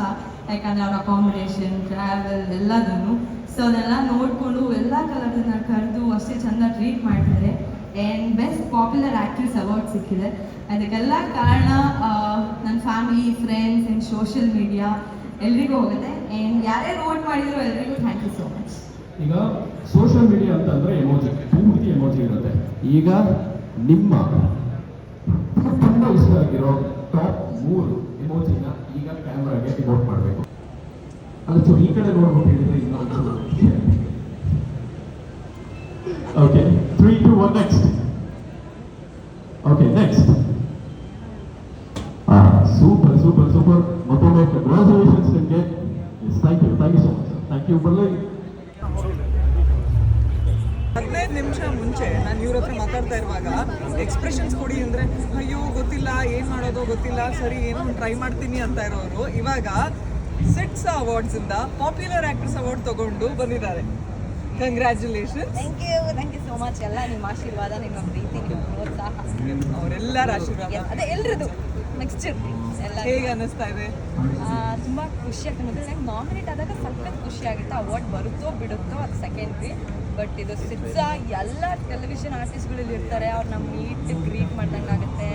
ಯಾಕಂದರೆ ಅವ್ರ ಅಕಾಮಿಡೇಷನ್, ಟ್ರಾವೆಲ್ ಎಲ್ಲದನ್ನು. ಸೊ ಅದೆಲ್ಲ ನೋಡಿಕೊಂಡು ಎಲ್ಲ ಕಲಾವಿದರನ್ನ ಕರೆದು ಅಷ್ಟೇ ಚೆಂದ ಟ್ರೀಟ್ ಮಾಡ್ತಿದ್ದಾರೆ. And best popular actress award ಸಿಕ್ಕಿದೆ. ಅದಕ್ಕೆಲ್ಲ ಕಾರಣ ನನ್ನ family, friends and social media ಎಲ್ರಿಗೂ ಹೋಗುತ್ತೆ. ಆ್ಯಂಡ್ ಯಾರ್ಯಾರು ವೋಟ್ ಮಾಡಿದ್ರು ಎಲ್ರಿಗೂ ಥ್ಯಾಂಕ್ ಯು ಸೋ ಮಚ್. ಈಗ ಸೋಷಿಯಲ್ ಮೀಡಿಯಾ ಅಂತಂದ್ರೆ ಎಮೋಜಿ, ಪೂರ್ತಿ ಎಮೋಜಿ ಇರುತ್ತೆ. ಈಗ ನಿಮ್ಮ ತುಂಬಾ ಇಷ್ಟ ಆಗಿರೋ ಟಾಪ್ 3 ಎಮೋಜಿನ ಈಗ ಕ್ಯಾಮ್ರಾಗೆ ವೋಟ್ ಮಾಡಬೇಕು. ಅದು ಈ ಕಡೆ ನೋಡ್ಬಿಟ್ಟು ಹೇಳಿದ್ರೆ ಇನ್ನೊಂದು. Okay, 3, 2, 1 next. Okay, next. Super super super. ಮತ್ತೊಮ್ಮೆ ಕಂಗ್ರಾಚುಲೇಷನ್ಸ್ ನಿಮಗೆ. Thank you so much. Thank you. ಬರ್ಲಿ 15 ನಿಮಿಷ ಮುಂಚೆ ನಾನು ಇವ್ರ ಹತ್ರ ಮಾತಾಡ್ತಾ ಇರುವಾಗ ಎಕ್ಸ್ಪ್ರೆಷನ್ಸ್ ಕೊಡಿ ಅಂದರೆ ಅಯ್ಯೋ ಗೊತ್ತಿಲ್ಲ, ಏನು ಮಾಡೋದು ಗೊತ್ತಿಲ್ಲ, ಸರಿ ಏನೋ ಟ್ರೈ ಮಾಡ್ತೀನಿ ಅಂತ ಇರೋರು ಇವಾಗ ಸಿಕ್ಸಾ ಅವಾರ್ಡ್ಸಿಂದ ಪಾಪ್ಯುಲರ್ ಆ್ಯಕ್ಟ್ರೆಸ್ ಅವಾರ್ಡ್ ತಗೊಂಡು ಬಂದಿದ್ದಾರೆ. Congratulations. Thank you so much. ಎಲ್ಲ ನಿಮ್ಮ ಆಶೀರ್ವಾದ, ನಿಮ್ಮ ಪ್ರೀತಿ, ನಿಮ್ಮ ಪ್ರೋತ್ಸಾಹ, ಅವರೆಲ್ಲರ ಆಶೀರ್ವಾದ, ಅದೇ ಎಲ್ರದ್ದು ಮಿಕ್ಸ್ಚರ್ ಎಲ್ಲ. ಹೇಗೆ ಅನ್ನಿಸ್ತಾ ಇದೆ? ತುಂಬ ಖುಷಿ ಆಗ್ತದೆ. ಮೊದಲು ನಾಮಿನೇಟ್ ಆದಾಗ ಸಖತ್ ಖುಷಿ ಆಗುತ್ತೆ. ಅವಾರ್ಡ್ ಬರುತ್ತೋ ಬಿಡುತ್ತೋ ಅದು ಸೆಕೆಂಡ್ರಿ. ಬಟ್ ಇದು ಸಿಕ್ಸಾ ಎಲ್ಲ ಟೆಲಿವಿಷನ್ ಆರ್ಟಿಸ್ಟ್ಗಳಲ್ಲಿ ಇರ್ತಾರೆ, ಅವ್ರನ್ನ ಮೀಟ್ ಗ್ರೀಟ್ ಮಾಡ್ದಂಗೆ ಆಗುತ್ತೆ.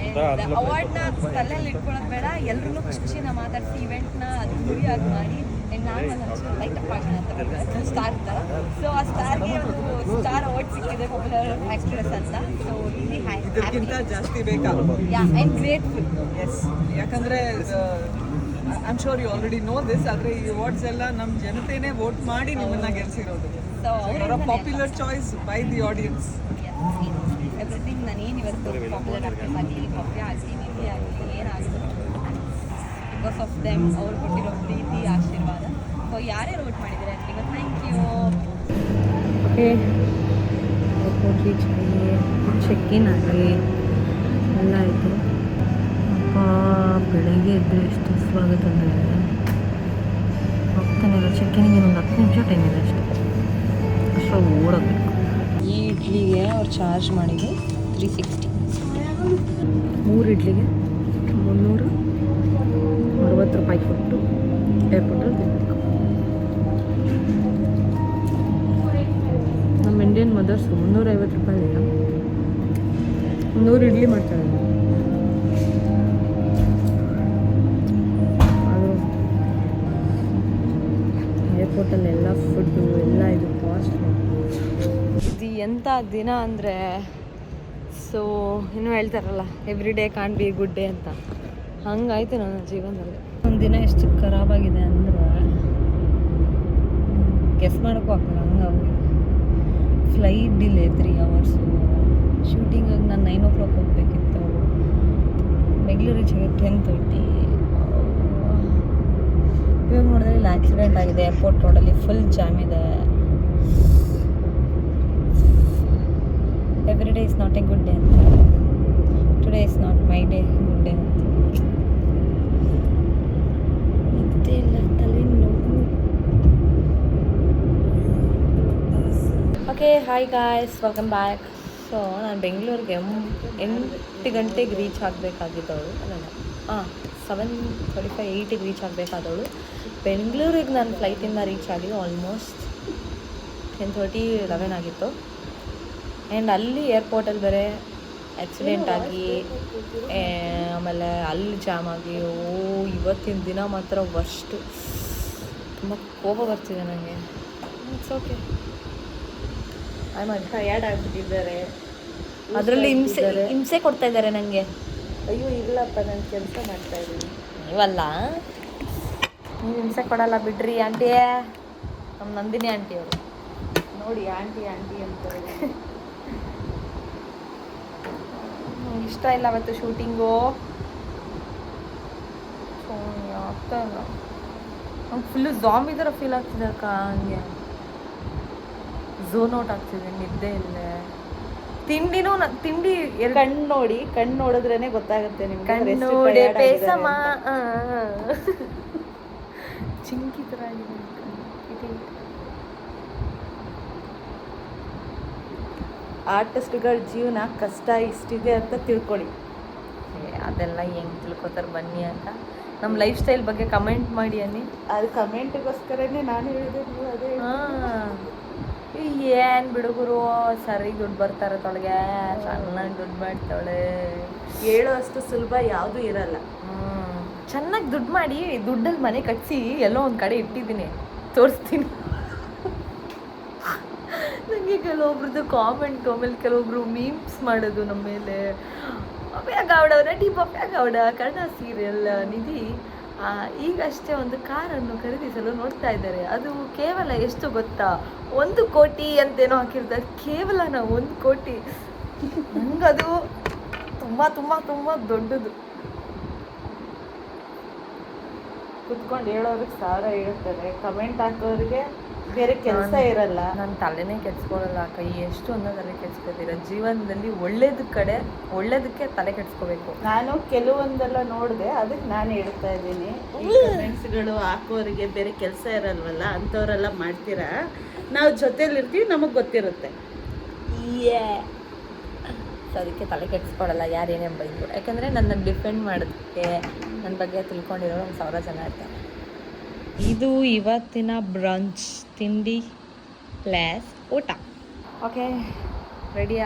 ಆ್ಯಂಡ್ ಅವಾರ್ಡ್ನ ತಲೆಯಲ್ಲಿ ಇಟ್ಕೊಳ್ಳೋದು ಬೇಡ, ಎಲ್ಲರೂ ಖುಷಿನ ಮಾತಾಡಿಸಿ ಇವೆಂಟ್ನ ಅದ್ದೂರಿಯಾಗಿ ಮಾಡಿ. ಆ್ಯಂಡ್ ನಾನು ಒಂಚೂರು ಲೈಟ್ ಅಪ್ ಮಾಡೋಣ ಅಂತ ಬಂದೆ ಸ್ಟಾರ್ ಥರ. ಸೊ ಆ ಸ್ಟಾರ್ಗೆ ಒಂದು ಸ್ಟಾರ್ ಅವಾರ್ಡ್ ಸಿಕ್ಕಿದೆ ಪಾಪ್ಯುಲರ್ ಆ್ಯಕ್ಟ್ರೆಸ್ ಅಂತ. ಸೊ ಇಲ್ಲಿ ಇದಕ್ಕಿಂತ ಜಾಸ್ತಿ ಬೇಕಾ? Yeah, I am grateful. Yes, ಯಾಕಂದರೆ I am sure you already know this. ಆದರೆ ಈ ಅವಾರ್ಡ್ಸ್ ಎಲ್ಲ ನಮ್ಮ ಜನತೆನೇ ವೋಟ್ ಮಾಡಿ ನಿಮ್ಮನ್ನ ಗೆಲ್ಸಿರೋದು. ಸೊ ಅವರ popular choice by the audience. Everything ನಾನೇನು ಇವತ್ತು ಪಾಪ್ಯುಲರ್ ಆಕ್ಟ್ರೆಸ್ ಆಗಲಿ, ಭವ್ಯ ಆಗಲಿ, ನಿಧಿ ಆಗಲಿ, ಏನಾಗಿದ್ರು ಬಿಕಾಸ್ ಆಫ್ ದೆಮ್, ಅವ್ರು ಕೊಟ್ಟಿರೋ ಪ್ರೀತಿ, ಆಶೀರ್ವಾದ. ಸೊ ಯಾರ್ಯಾರು ವೋಟ್ ಮಾಡಿದ್ದಾರೆ ಅಂತ thank you. Okay, airport reach ಆಗಿ ಚೆಕ್ಇನ್ ಆಗಿ ಎಲ್ಲ ಆಯಿತು. ಅಪ್ಪ ಬೆಳಗ್ಗೆ ಎದ್ದು ಎಷ್ಟು ಸ್ವಾಗತ ಅಂದರೆ ಹೋಗ್ತಾನೆ ಇಲ್ಲ. ಚೆಕ್ಇನ್ಗೆ ಇನ್ನೊಂದು 10 ನಿಮಿಷ ಟೈಮ್ ಇದೆ ಅಷ್ಟೇ. ಅಷ್ಟರಲ್ಲಿ ಓಡೋಗ್ಬೇಕು. ಈ ಇಡ್ಲಿಗೆ ಅವ್ರು ಚಾರ್ಜ್ ಮಾಡಿದ್ದು 360. 3 ಇಡ್ಲಿಗೆ 360 ರೂಪಾಯಿ ಕೊಟ್ಟು ಏರ್ಪೋರ್ಟಲ್ಲಿ ತಿನ್ನಬೇಕು. ನಮ್ಮ ಇಂಡಿಯನ್ ಮದರ್ಸ್ 350 ರೂಪಾಯಿ 100 ಇಡ್ಲಿ ಮಾಡ್ತಾರೆ. ಅದು ಏರ್ಪೋರ್ಟಲ್ಲೆಲ್ಲ ಫುಡ್ಡು ಎಲ್ಲ ಇದು ಕಾಸ್ಟ್. ಇದು ಎಂಥ ದಿನ ಅಂದರೆ, ಸೊ ಇನ್ನೂ ಹೇಳ್ತಾರಲ್ಲ every day can't be good day ಅಂತ, ಹಂಗಾಯ್ತು ನನ್ನ ಜೀವನದಲ್ಲಿ. ಒಂದು ದಿನ ಎಷ್ಟು ಖರಾಬಾಗಿದೆ ಅಂದರೆ ಗೆಸ್ ಮಾಡೋಕ್ಕೂ ಆಗ್ತದೆ. ಹಂಗಾಗಿ ಫ್ಲೈಟ್ ಡಿಲೇ 3 ಅವರ್ಸು. ಶೂಟಿಂಗಾಗಿ ನಾನು 9 o'clock ಹೋಗಬೇಕಿತ್ತು. ಬೆಂಗಳೂರು ರೀಚ್ 10:30. ಇವಾಗ ನೋಡಿದ್ರೆ ಇಲ್ಲಿ ಆಕ್ಸಿಡೆಂಟ್ ಆಗಿದೆ. ಏರ್ಪೋರ್ಟ್ ರೋಡಲ್ಲಿ ಫುಲ್ ಜಾಮ್ ಇದೆ. Every day is not a good day ಅಂತ. Today is not my day, good day ಅಂತ. ನಿದ್ದೆ ಇಲ್ಲ, ತಲೆ ನೋವು. Okay, hi guys, welcome back. So ನಾನು ಬೆಂಗಳೂರಿಗೆ 8 ಗಂಟೆಗೆ ರೀಚ್ ಆಗಬೇಕಾಗಿದ್ದವಳು. ಅಲ್ಲ 7:35, 8ಗೆ ರೀಚ್ ಆಗಬೇಕಾದವಳು. ಬೆಂಗಳೂರಿಗೆ ನಾನು ಫ್ಲೈಟಿಂದ ರೀಚ್ ಆಗಿದ್ದು ಆಲ್ಮೋಸ್ಟ್ 10:30, 11 ಆಗಿತ್ತು. ಆ್ಯಂಡ್ ಅಲ್ಲಿ ಏರ್ಪೋರ್ಟಲ್ಲಿ ಬೇರೆ ಆಕ್ಸಿಡೆಂಟ್ ಆಗಿ ಆಮೇಲೆ ಅಲ್ಲಿ ಜಾಮ್ ಆಗಿ, ಇವತ್ತಿನ ದಿನ ಮಾತ್ರ ವರ್ಸ್ಟು. ತುಂಬ ಕೋಪ ಬರ್ತಿದೆ ನನಗೆ. ಇಟ್ಸ್ ಓಕೆ, ಟಯರ್ಡ್ ಆಗಿಬಿಟ್ಟಿದ್ದಾರೆ. ಅದರಲ್ಲಿ ಹಿಂಸೆ ಕೊಡ್ತಾ ಇದ್ದಾರೆ ನನಗೆ. ಅಯ್ಯೋ ಇಲ್ಲಪ್ಪ, ನಾನು ಕೆಲಸ ಮಾಡ್ತಾಯಿದ್ದೀನಿ. ನೀವಲ್ಲ, ನೀವು ಹಿಂಸೆ ಕೊಡಲ್ಲ ಬಿಡ್ರಿ ಆಂಟಿ. ನಮ್ಮ ನಂದಿನಿ ಆಂಟಿ ಅವರು ನೋಡಿ, ಆಂಟಿ ಆಂಟಿ ಅಂತಾರೆ. ನಂಗೆ ಇಷ್ಟ ಇಲ್ಲ ಅವತ್ತು ಶೂಟಿಂಗು. ಆಗ್ತಾ ಇಲ್ಲ, ನಂಗೆ ಫುಲ್ಲು ಜಾಂಬಿ ಥರ ಫೀಲ್ ಆಗ್ತಿದೆ ಅಕ್ಕ. ಹಂಗೆ ಝೋನ್ ಔಟ್ ಆಗ್ತಿದೆ, ನಿದ್ದೆ ಇಲ್ಲೇ. ತಿಂಡಿನೂ ತಿಂಡಿ ಕಣ್ಣು ನೋಡಿ, ಕಣ್ಣು ನೋಡಿದ್ರೇನೆ ಗೊತ್ತಾಗುತ್ತೆ ನಿಮ್ಗೆ. ಕಣ್ಣು ನೋಡಿ ಪೇಸಮ್ಮ ಚಿಂಕಿ ಥರ ಆಗಿದೆ. ಆರ್ಟಿಸ್ಟ್ಗಳ ಜೀವನ ಕಷ್ಟ ಇಷ್ಟಿದೆ ಅಂತ ತಿಳ್ಕೊಳ್ಳಿ. ಅದೆಲ್ಲ ಹೆಂಗೆ ತಿಳ್ಕೊತಾರೆ ಬನ್ನಿ ಅಂತ. ನಮ್ಮ ಲೈಫ್ ಸ್ಟೈಲ್ ಬಗ್ಗೆ ಕಮೆಂಟ್ ಮಾಡಿ ಅನ್ನಿ. ಅದು ಕಮೆಂಟ್ಗೋಸ್ಕರನೇ ನಾನು ಹೇಳಿದೆ, ನೀವು ಅದೇ. ಏನು ಬಿಡುಗರು, ಸರಿ ದುಡ್ಡು ಬರ್ತಾರೆ ತೊಳಗೆ, ಚೆನ್ನಾಗಿ ದುಡ್ಡು ಮಾಡ್ತಾಳೆ. ಹೇಳೋ ಅಷ್ಟು ಸುಲಭ ಯಾವುದೂ ಇರಲ್ಲ. ಚೆನ್ನಾಗಿ ದುಡ್ಡು ಮಾಡಿ, ದುಡ್ಡಲ್ಲಿ ಮನೆ ಕಟ್ಸಿ ಎಲ್ಲೋ ಒಂದು ಕಡೆ ಇಟ್ಟಿದ್ದೀನಿ, ತೋರಿಸ್ತೀನಿ. ನನಗೆ ಕೆಲವೊಬ್ರದ್ದು ಕಾಮೆಂಟ್, ಆಮೇಲೆ ಕೆಲವೊಬ್ರು ಮೀಮ್ಸ್ ಮಾಡೋದು ನಮ್ಮ ಮೇಲೆ. ಪಪ್ಯಾ ಗೌಡ, ನಟಿ ಪಪ್ಯಾ ಗೌಡ ಕನ್ನಡ ಸೀರಿಯಲ್ ನಿಧಿ ಈಗಷ್ಟೇ ಒಂದು ಕಾರನ್ನು ಖರೀದಿಸಲು ನೋಡ್ತಾ ಇದ್ದಾರೆ. ಅದು ಕೇವಲ ಎಷ್ಟು ಗೊತ್ತಾ, 1 ಕೋಟಿ ಅಂತೇನೋ ಹಾಕಿರ್ತಾರೆ. ಕೇವಲ 1 ಕೋಟಿ. ನನಗದು ತುಂಬ ತುಂಬ ತುಂಬ ದೊಡ್ಡದು. ಕುತ್ಕೊಂಡು ಹೇಳೋರಿಗೆ 1000 ಹೇಳ್ತಾರೆ, ಕಮೆಂಟ್ ಹಾಕೋರಿಗೆ ಬೇರೆ ಕೆಲಸ ಇರಲ್ಲ. ನಾನು ತಲೆನೇ ಕೆಡ್ಸ್ಕೊಳ್ಳಲ್ಲ ಅಕ್ಕ. ಎಷ್ಟು ಅನ್ನೋದಲ್ಲೇ ಕೆಡ್ಸ್ಕೊತೀರ ಜೀವನದಲ್ಲಿ. ಒಳ್ಳೇದಕ್ಕೆ ತಲೆ ಕೆಡ್ಸ್ಕೋಬೇಕು. ನಾನು ಕೆಲವೊಂದೆಲ್ಲ ನೋಡಿದೆ, ಅದಕ್ಕೆ ನಾನು ಹೇಳ್ತಾ ಇದ್ದೀನಿ. ಕಮೆಂಟ್ಸ್ಗಳು ಹಾಕೋರಿಗೆ ಬೇರೆ ಕೆಲಸ ಇರಲ್ವಲ್ಲ, ಅಂಥವರೆಲ್ಲ ಮಾಡ್ತೀರಾ. ನಾವು ಜೊತೆಲಿರ್ತೀವಿ, ನಮಗೆ ಗೊತ್ತಿರುತ್ತೆ. ಸೊ ಅದಕ್ಕೆ ತಲೆ ಕೆಡ್ಸ್ಕೊಳ್ಳಲ್ಲ ಯಾರೇನೇ ಬೈತು. ಯಾಕಂದರೆ ನನ್ನನ್ನು ಡಿಫೆಂಡ್ ಮಾಡೋದಕ್ಕೆ, ನನ್ನ ಬಗ್ಗೆ ತಿಳ್ಕೊಂಡಿರೋರು 1000 ಜನ ಇರ್ತಾರೆ. ಇದು ಇವತ್ತಿನ ಬ್ರಂಚ್, ತಿಂಡಿ ಪ್ಲಸ್ ಊಟ. ಓಕೆ, ರೆಡಿ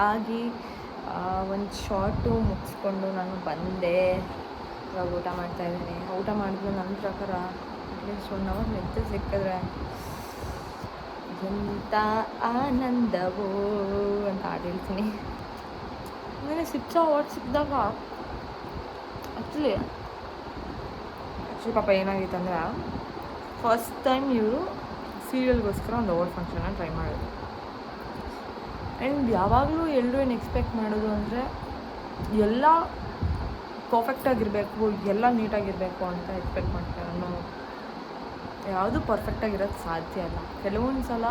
ಆಗಿ ಒಂದು ಶಾರ್ಟು ಮುಗಿಸ್ಕೊಂಡು ನಾನು ಬಂದೆ. ಇವಾಗ ಊಟ ಮಾಡ್ತಾಯಿದ್ದೀನಿ. ಊಟ ಮಾಡಿದ್ರು ನನ್ನ ಪ್ರಕಾರ ಅಟ್ಲೀಸ್ಟ್ 1 ಅವರ್ ನಿದ್ದೆ ಸಿಕ್ಕಿದ್ರೆ ಎಂಥ ಆನಂದವೋ ಅಂತ ಹಾಡು ಹೇಳ್ತೀನಿ. ಆಮೇಲೆ 6 ಅವಾರ್ಡ್ ಸಿಕ್ಕಿದಾಗ ಆ್ಯಕ್ಚುಲಿ ಪಾಪ ಏನಾಗಿತ್ತು ಅಂದರೆ, ಫಸ್ಟ್ ಟೈಮ್ ಇವರು ಸೀರಿಯಲ್ಗೋಸ್ಕರ ಒಂದು ಅವಾರ್ಡ್ ಫಂಕ್ಷನ್ನ ಟ್ರೈ ಮಾಡೋದು. ಆ್ಯಂಡ್ ಯಾವಾಗಲೂ ಎಲ್ಲರೂ ಏನು ಎಕ್ಸ್ಪೆಕ್ಟ್ ಮಾಡೋದು ಅಂದರೆ ಎಲ್ಲ ಪರ್ಫೆಕ್ಟಾಗಿರಬೇಕು, ಎಲ್ಲ ನೀಟಾಗಿರಬೇಕು ಅಂತ ಎಕ್ಸ್ಪೆಕ್ಟ್ ಮಾಡ್ತಾರೆ. ನಾನು ಯಾವುದು ಪರ್ಫೆಕ್ಟಾಗಿರೋದು ಸಾಧ್ಯ ಇಲ್ಲ. ಕೆಲವೊಂದು ಸಲ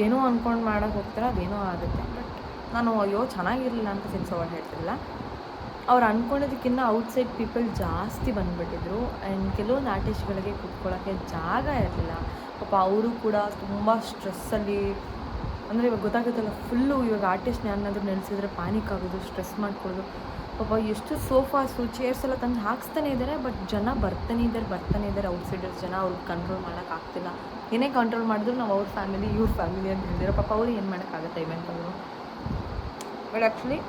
ಏನೋ ಅಂದ್ಕೊಂಡು ಮಾಡೋಕ್ಕೆ ಹೋಗ್ತಾರೆ, ಅದೇನೋ ಆಗುತ್ತೆ. ಬಟ್ ನಾನು ಅಯ್ಯೋ ಚೆನ್ನಾಗಿರಲಿಲ್ಲ ಅಂತ 6 ಅವಾರ್ಡ್ ಹೇಳ್ತಿಲ್ಲ. ಅವ್ರು ಅಂದ್ಕೊಂಡಿದ್ದಕ್ಕಿಂತ ಔಟ್ಸೈಡ್ ಪೀಪಲ್ ಜಾಸ್ತಿ ಬಂದುಬಿಟ್ಟಿದ್ರು. ಆ್ಯಂಡ್ ಕೆಲವೊಂದು ಆರ್ಟಿಸ್ಟ್ಗಳಿಗೆ ಕೂತ್ಕೊಳ್ಳೋಕ್ಕೆ ಜಾಗ ಇರಲಿಲ್ಲ. ಪಾಪ ಅವರು ಕೂಡ ತುಂಬ ಸ್ಟ್ರೆಸ್ಸಲ್ಲಿ, ಅಂದರೆ ಇವಾಗ ಗೊತ್ತಾಗುತ್ತಲ್ಲ, ಫುಲ್ಲು ಇವಾಗ ಆರ್ಟಿಸ್ಟ್ನ ಯಾರನ್ನಾದ್ರೂ ನೆಲೆಸಿದ್ರೆ ಪ್ಯಾನಿಕ್ ಆಗೋದು, ಸ್ಟ್ರೆಸ್ ಮಾಡ್ಕೊಳ್ಳೋದು. ಪಾಪ ಎಷ್ಟು ಸೋಫಾಸು ಚೇರ್ಸ್ ಎಲ್ಲ ತಂದು ಹಾಕ್ಸ್ತಾನೆ ಇದ್ದಾರೆ. ಬಟ್ ಜನ ಬರ್ತಾನೆ ಇದ್ದಾರೆ ಔಟ್ಸೈಡರ್ಸ್ ಜನ. ಅವ್ರಿಗೆ ಕಂಟ್ರೋಲ್ ಮಾಡೋಕ್ಕಾಗ್ತಿಲ್ಲ. ಏನೇ ಕಂಟ್ರೋಲ್ ಮಾಡಿದ್ರು ನಾವು ಅವ್ರ ಫ್ಯಾಮಿಲಿ ಇವ್ರ ಫ್ಯಾಮಿಲಿ ಅಂತ ಹೇಳಿದ್ರೆ ಪಾಪ ಅವ್ರು ಏನು ಮಾಡೋಕ್ಕಾಗುತ್ತೆ ಇವೆಂಟ್ ಅವರು. ಬಟ್ ಆ್ಯಕ್ಚುಲಿ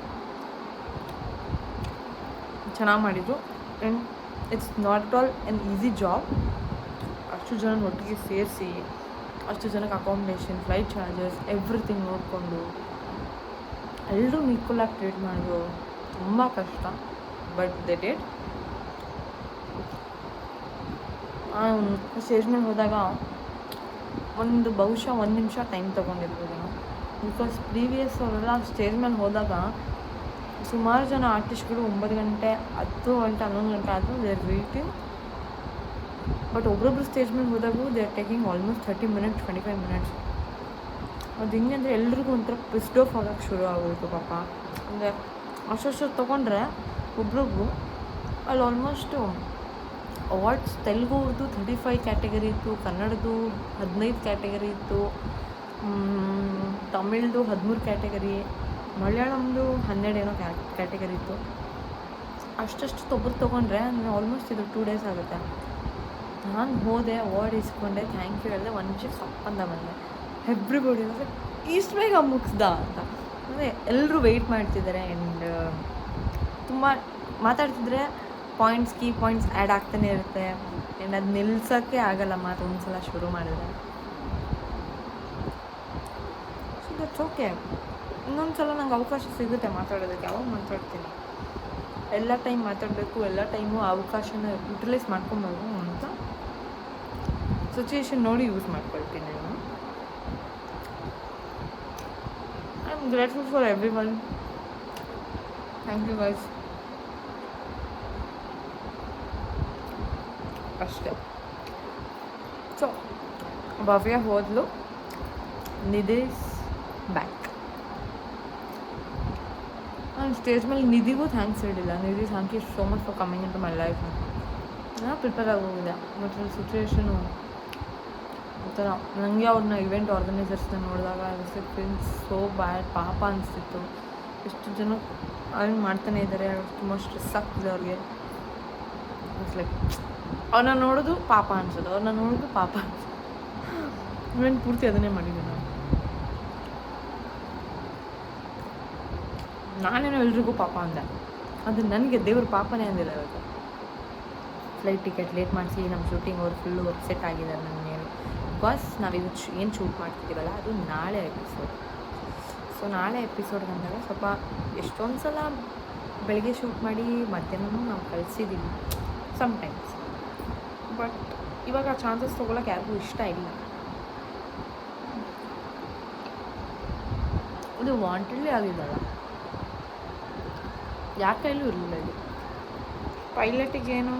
ಚೆನ್ನಾಗಿ ಮಾಡಿದರು. And it's not at all N easy job. ಅಷ್ಟು ಜನ ಒಟ್ಟಿಗೆ ಸೇರಿಸಿ, ಅಷ್ಟು ಜನಕ್ಕೆ ಅಕಾಮಿಡೇಷನ್, ಫ್ಲೈಟ್ ಚಾರ್ಜಸ್, ಎವ್ರಿಥಿಂಗ್ ನೋಡಿಕೊಂಡು ಎಲ್ಲರೂ ಈಕ್ವಲಾಗಿ ಟ್ರೀಟ್ ಮಾಡೋದು ತುಂಬ ಕಷ್ಟ. But they did. ಸ್ಟೇಜ್ ಮೇಲೆ ಹೋದಾಗ ಬಹುಶಃ 1 ನಿಮಿಷ ಟೈಮ್ ತೊಗೊಂಡಿರ್ಬೋದೇನೋ. ಬಿಕಾಸ್ ಪ್ರೀವಿಯಸ್ ಅವರೆಲ್ಲ ಸ್ಟೇಜ್ ಮೇಲೆ ಹೋದಾಗ ಸುಮಾರು ಜನ ಆರ್ಟಿಸ್ಟ್ಗಳು 9 ಗಂಟೆ 10 ಗಂಟೆ 11 ಗಂಟೆ ಆದರೂ ದೇ ಆರ್ ವೇಟಿಂಗ್. ಬಟ್ ಒಬ್ಬೊಬ್ರು ಸ್ಟೇಜ್ ಮೇಲೆ ಹೋದಾಗೂ they are taking almost 30 minutes 25 minutes. ಅದು ಹಿಂಗೆ ಅಂದರೆ ಎಲ್ರಿಗೂ ಒಂಥರ ಪಿಸ್ಡ್ ಆಫ್ ಆಗೋಕ್ಕೆ ಶುರು ಆಗೋಯಿತು ಪಾಪ. ಅಂದರೆ ಅಷ್ಟು ತೊಗೊಂಡ್ರೆ ಒಬ್ರಿಗೂ ಅಲ್ಲಿ ಆಲ್ಮೋಸ್ಟು ಅವಾರ್ಡ್ಸ್ ತೆಲುಗುದು 35 ಕ್ಯಾಟಗರಿ ಇತ್ತು, ಕನ್ನಡದು 15 ಕ್ಯಾಟಗರಿ ಇತ್ತು, ತಮಿಳ್ದು 13 ಕ್ಯಾಟಗರಿ, ಮಲಯಾಳಂದು 12 ಏನೋ ಕ್ಯಾಟಗರಿ ಇತ್ತು. ಅಷ್ಟು ಒಬ್ಬರು ತೊಗೊಂಡ್ರೆ ಅಂದರೆ ಆಲ್ಮೋಸ್ಟ್ ಇದು 2 ಡೇಸ್ ಆಗುತ್ತೆ. ನಾನು ಹೋದೆ, ಅವಾರ್ಡ್ ಇಸ್ಕೊಂಡೆ, ಥ್ಯಾಂಕ್ ಯು ಹೇಳಿದೆ, 1 ನಿಮಿಷಕ್ಕೆ ಸಪ್ಪಂದ ಬಂದೆ. ಎವ್ರಿಬಡಿ ಅಂದರೆ ಇಷ್ಟು ಬೇಗ ಮುಗಿಸ್ದ ಅಂತ. ಅಂದರೆ ಎಲ್ಲರೂ ವೆಯ್ಟ್ ಮಾಡ್ತಿದ್ದಾರೆ. ಆ್ಯಂಡ್ ತುಂಬ ಮಾತಾಡ್ತಿದ್ರೆ ಕೀ ಪಾಯಿಂಟ್ಸ್ ಆ್ಯಡ್ ಆಗ್ತಾನೆ ಇರುತ್ತೆ. ಆ್ಯಂಡ್ ಅದು ನಿಲ್ಸೋಕ್ಕೆ ಆಗಲ್ಲ ಮಾತು ಒಂದು ಸಲ ಶುರು ಮಾಡಿದ್ರೆ. So that's okay. ಇನ್ನೊಂದು ಸಲ ನಂಗೆ ಅವಕಾಶ ಸಿಗುತ್ತೆ ಮಾತಾಡೋದಕ್ಕೆ, ಅವಾಗ ಮಾತಾಡ್ತೀನಿ. ಎಲ್ಲ ಟೈಮ್ ಮಾತಾಡಬೇಕು, ಎಲ್ಲ ಟೈಮು ಅವಕಾಶನ ಯುಟಿಲೈಸ್ ಮಾಡ್ಕೊಬೇಕು ಅಂತ ಸಿಚುವೇಶನ್ ನೋಡಿ ಯೂಸ್ ಮಾಡ್ಕೊಳ್ತೀನಿ ನಾನು. I am grateful for everyone. Thank you guys. ಅಷ್ಟೇ. ಸೊ ಭವ್ಯ ಹೋದ್ಲು, ನಿಧಿ ಬ್ಯಾಕ್. ನಾನು ಸ್ಟೇಜ್ ಮೇಲೆ ನಿಧಿಗೂ ಥ್ಯಾಂಕ್ಸ್ ಹೇಳಿಲ್ಲ. Nidhi thank you so much for coming into my life. ನಾನು ಪ್ರಿಪೇರ್ ಆಗೋಗಿದೆ ಮತ್ತು ಸಿಚುವೇಶನು ಒಂಥರ ನನಗೆ ಅವ್ರನ್ನ ಇವೆಂಟ್ ಆರ್ಗನೈಸರ್ಸ್ನ ನೋಡಿದಾಗ ಐ ಫೀಲ್ ಸೋ ಬ್ಯಾಡ್. ಪಾಪ ಅನಿಸ್ತಿತ್ತು. ಎಷ್ಟು ಜನ ಅರ್ನ್ ಮಾಡ್ತಾನೆ ಇದ್ದಾರೆ, ತುಂಬ ಸ್ಟ್ರೆಸ್ ಆಗ್ತಿದೆ ಅವ್ರಿಗೆ. ಇಟ್ಸ್ ಲೈಕ್ ಅವ್ರನ್ನ ನೋಡೋದು ಪಾಪ ಅನ್ಸೋದು, ಅವ್ರನ್ನ ನೋಡೋದು ಪಾಪ ಅನ್ಸೋದು. ಇವೆಂಟ್ ಪೂರ್ತಿ ಅದನ್ನೇ ಮಾಡಿದ್ದೀನಿ ನಾನು. ನಾನೇನೋ ಎಲ್ರಿಗೂ ಪಾಪ ಅಂದೆ, ಅದು ನನಗೆ ದೇವ್ರ ಪಾಪನೇ ಅಂದಿಲ್ಲ ಇವತ್ತು. ಫ್ಲೈಟ್ ಟಿಕೆಟ್ ಲೇಟ್ ಮಾಡಿಸಿ ನಮ್ಮ ಶೂಟಿಂಗ್ ಅವ್ರು ಫುಲ್ಲು ಅಪ್ಸೆಟ್ ಆಗಿದ್ದಾರೆ ನನ್ನ ಮೇಲೆ. ಬಿಕಾಸ್ ನಾವೀಗ ಏನು ಶೂಟ್ ಮಾಡ್ತಿದ್ದೀವಲ್ಲ ಅದು ನಾಳೆ ಎಪಿಸೋಡ್. ಸೊ ನಾಳೆ ಎಪಿಸೋಡ್ ಬಂದಾಗ ಸ್ವಲ್ಪ ಎಷ್ಟೊಂದು ಸಲ ಬೆಳಗ್ಗೆ ಶೂಟ್ ಮಾಡಿ ಮಧ್ಯಾಹ್ನನೂ ನಾವು ಕಳಿಸಿದ್ದೀವಿ ಸಮ್ಟೈಮ್ಸ್. ಬಟ್ ಇವಾಗ ಚಾನ್ಸಸ್ ತೊಗೊಳಕ್ಕೆ ಯಾರಿಗೂ ಇಷ್ಟ ಇಲ್ಲ. ಇದು ವಾಂಟೆಡ್ಲಿ ಆಗಿದ್ದಲ್ಲ, ಯಾರ ಕೈಲೂ ಇರಲಿಲ್ಲ ಇದು. ಪೈಲಟಿಗೇನು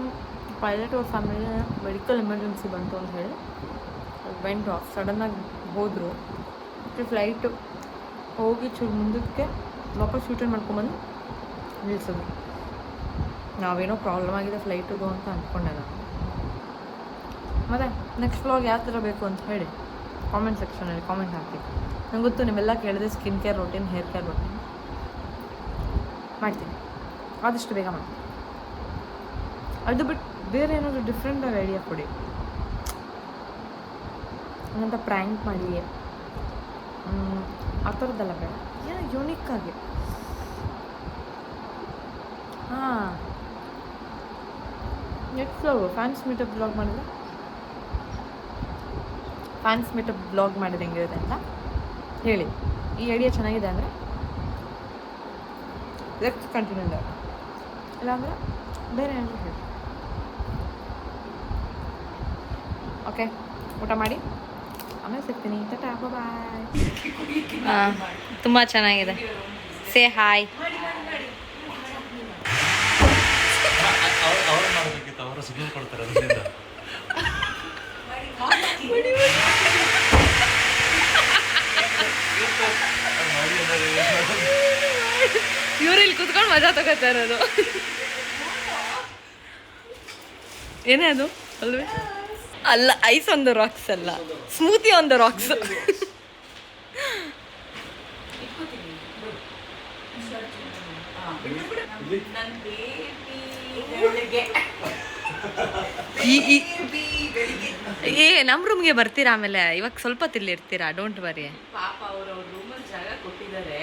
ಪೈಲಟ್ ಅವ್ರ ಫ್ಯಾಮಿಲಿ ಮೆಡಿಕಲ್ ಎಮರ್ಜೆನ್ಸಿ ಬಂತು ಅಂತ ಹೇಳಿ ವೆಂಟ್ ಆಫ್. ಸಡನ್ನಾಗಿ ಹೋದರು. ಫ್ಲೈಟು ಹೋಗಿ ಚೂರು ಮುಂದಕ್ಕೆ ವಾಪಸ್ ಶೂಟಿಂಗ್ ಮಾಡ್ಕೊಂಬಂದು ನಿಲ್ಲಿಸಿದ್ರು. ನಾವೇನೋ ಪ್ರಾಬ್ಲಮ್ ಆಗಿದೆ ಫ್ಲೈಟಿಗೂ ಅಂತ ಅಂದ್ಕೊಂಡೆ ನಾನು. ಮತ್ತು ನೆಕ್ಸ್ಟ್ ವ್ಲಾಗ್ ಯಾವ ಥರ ಬೇಕು ಅಂತ ಹೇಳಿ ಕಾಮೆಂಟ್ ಸೆಕ್ಷನಲ್ಲಿ ಕಾಮೆಂಟ್ ಹಾಕಿ. ನಂಗೆ ಗೊತ್ತು ನೀವೆಲ್ಲ ಕೇಳಿದ್ರೆ skin care routine, hair care routine ಮಾಡ್ತೀನಿ, ಆದಷ್ಟು ಬೇಗ ಮಾಡ್ತೀನಿ. ಅದು ಬಿಟ್ಟು ಬೇರೆ ಏನಾದರೂ ಡಿಫ್ರೆಂಟಾಗಿ ಐಡಿಯಾ ಕೊಡಿ. ಹಂಗಂತ ಪ್ರ್ಯಾಂಕ್ ಮಾಡಿ ಆ ಥರದ್ದೆಲ್ಲ ಬೇಡ, ಏನೋ ಯೂನಿಕ್ಕಾಗಿ. ಹಾಂ, ನೆಕ್ಸ್ಟ್ ಫ್ಯಾನ್ಸ್ ಮೀಟಪ್ ಬ್ಲಾಗ್ ಮಾಡಿದ್ರೆ ಫ್ಯಾನ್ಸ್ ಮೀಟಪ್ ಬ್ಲಾಗ್ ಮಾಡಿದ್ರೆ ಹೆಂಗಿರುತ್ತೆ ಅಂತ ಹೇಳಿ. ಈ ಐಡಿಯಾ ಚೆನ್ನಾಗಿದೆ ಅಂದರೆ ಲೆಟ್ಸ್ ಕಂಟಿನ್ಯೂ ಇದೆ, ಇಲ್ಲಾಂದರೆ ಬೇರೆ ಏನಾದರೂ ಹೇಳಿ. ಓಕೆ, ಊಟ ಮಾಡಿ ಆಮೇಲೆ ಸಿಗ್ತೀನಿ. ಟಾಟಾ, ಬಾಯ್. ಹಾಂ, ತುಂಬ ಚೆನ್ನಾಗಿದೆ. Say hi. ಅವರು ಸಿಗ್ನಲ್ ಕೊಡ್ತಾರೆ ಅದರಿಂದ. ಇವ್ರು ಇಲ್ಲಿ ಕುತ್ಕೊಂಡು ಮಜಾ ತಗೋತಾ ಇರೋದು. ಏನೇ ಅದು ಅಲ್ವೇ? ಅಲ್ಲ, ಐಸ್ ಆನ್ ದ ರಾಕ್ಸ್ ಅಲ್ಲ, ಸ್ಮೂತಿ ಆನ್ ದ ರಾಕ್ಸ್. ನಮ್ಮ ರೂಮ್ಗೆ ಬರ್ತೀರಾ ಆಮೇಲೆ? ಇವಾಗ ಸ್ವಲ್ಪ ತಿಲ್ಲಿರ್ತೀರಾ, ಡೋಂಟ್ ವರಿ. ಪಾಪ ಅವ್ರ ರೂಮಲ್ಲಿ ಜಾಗ ಕೊಟ್ಟಿದ್ದಾರೆ,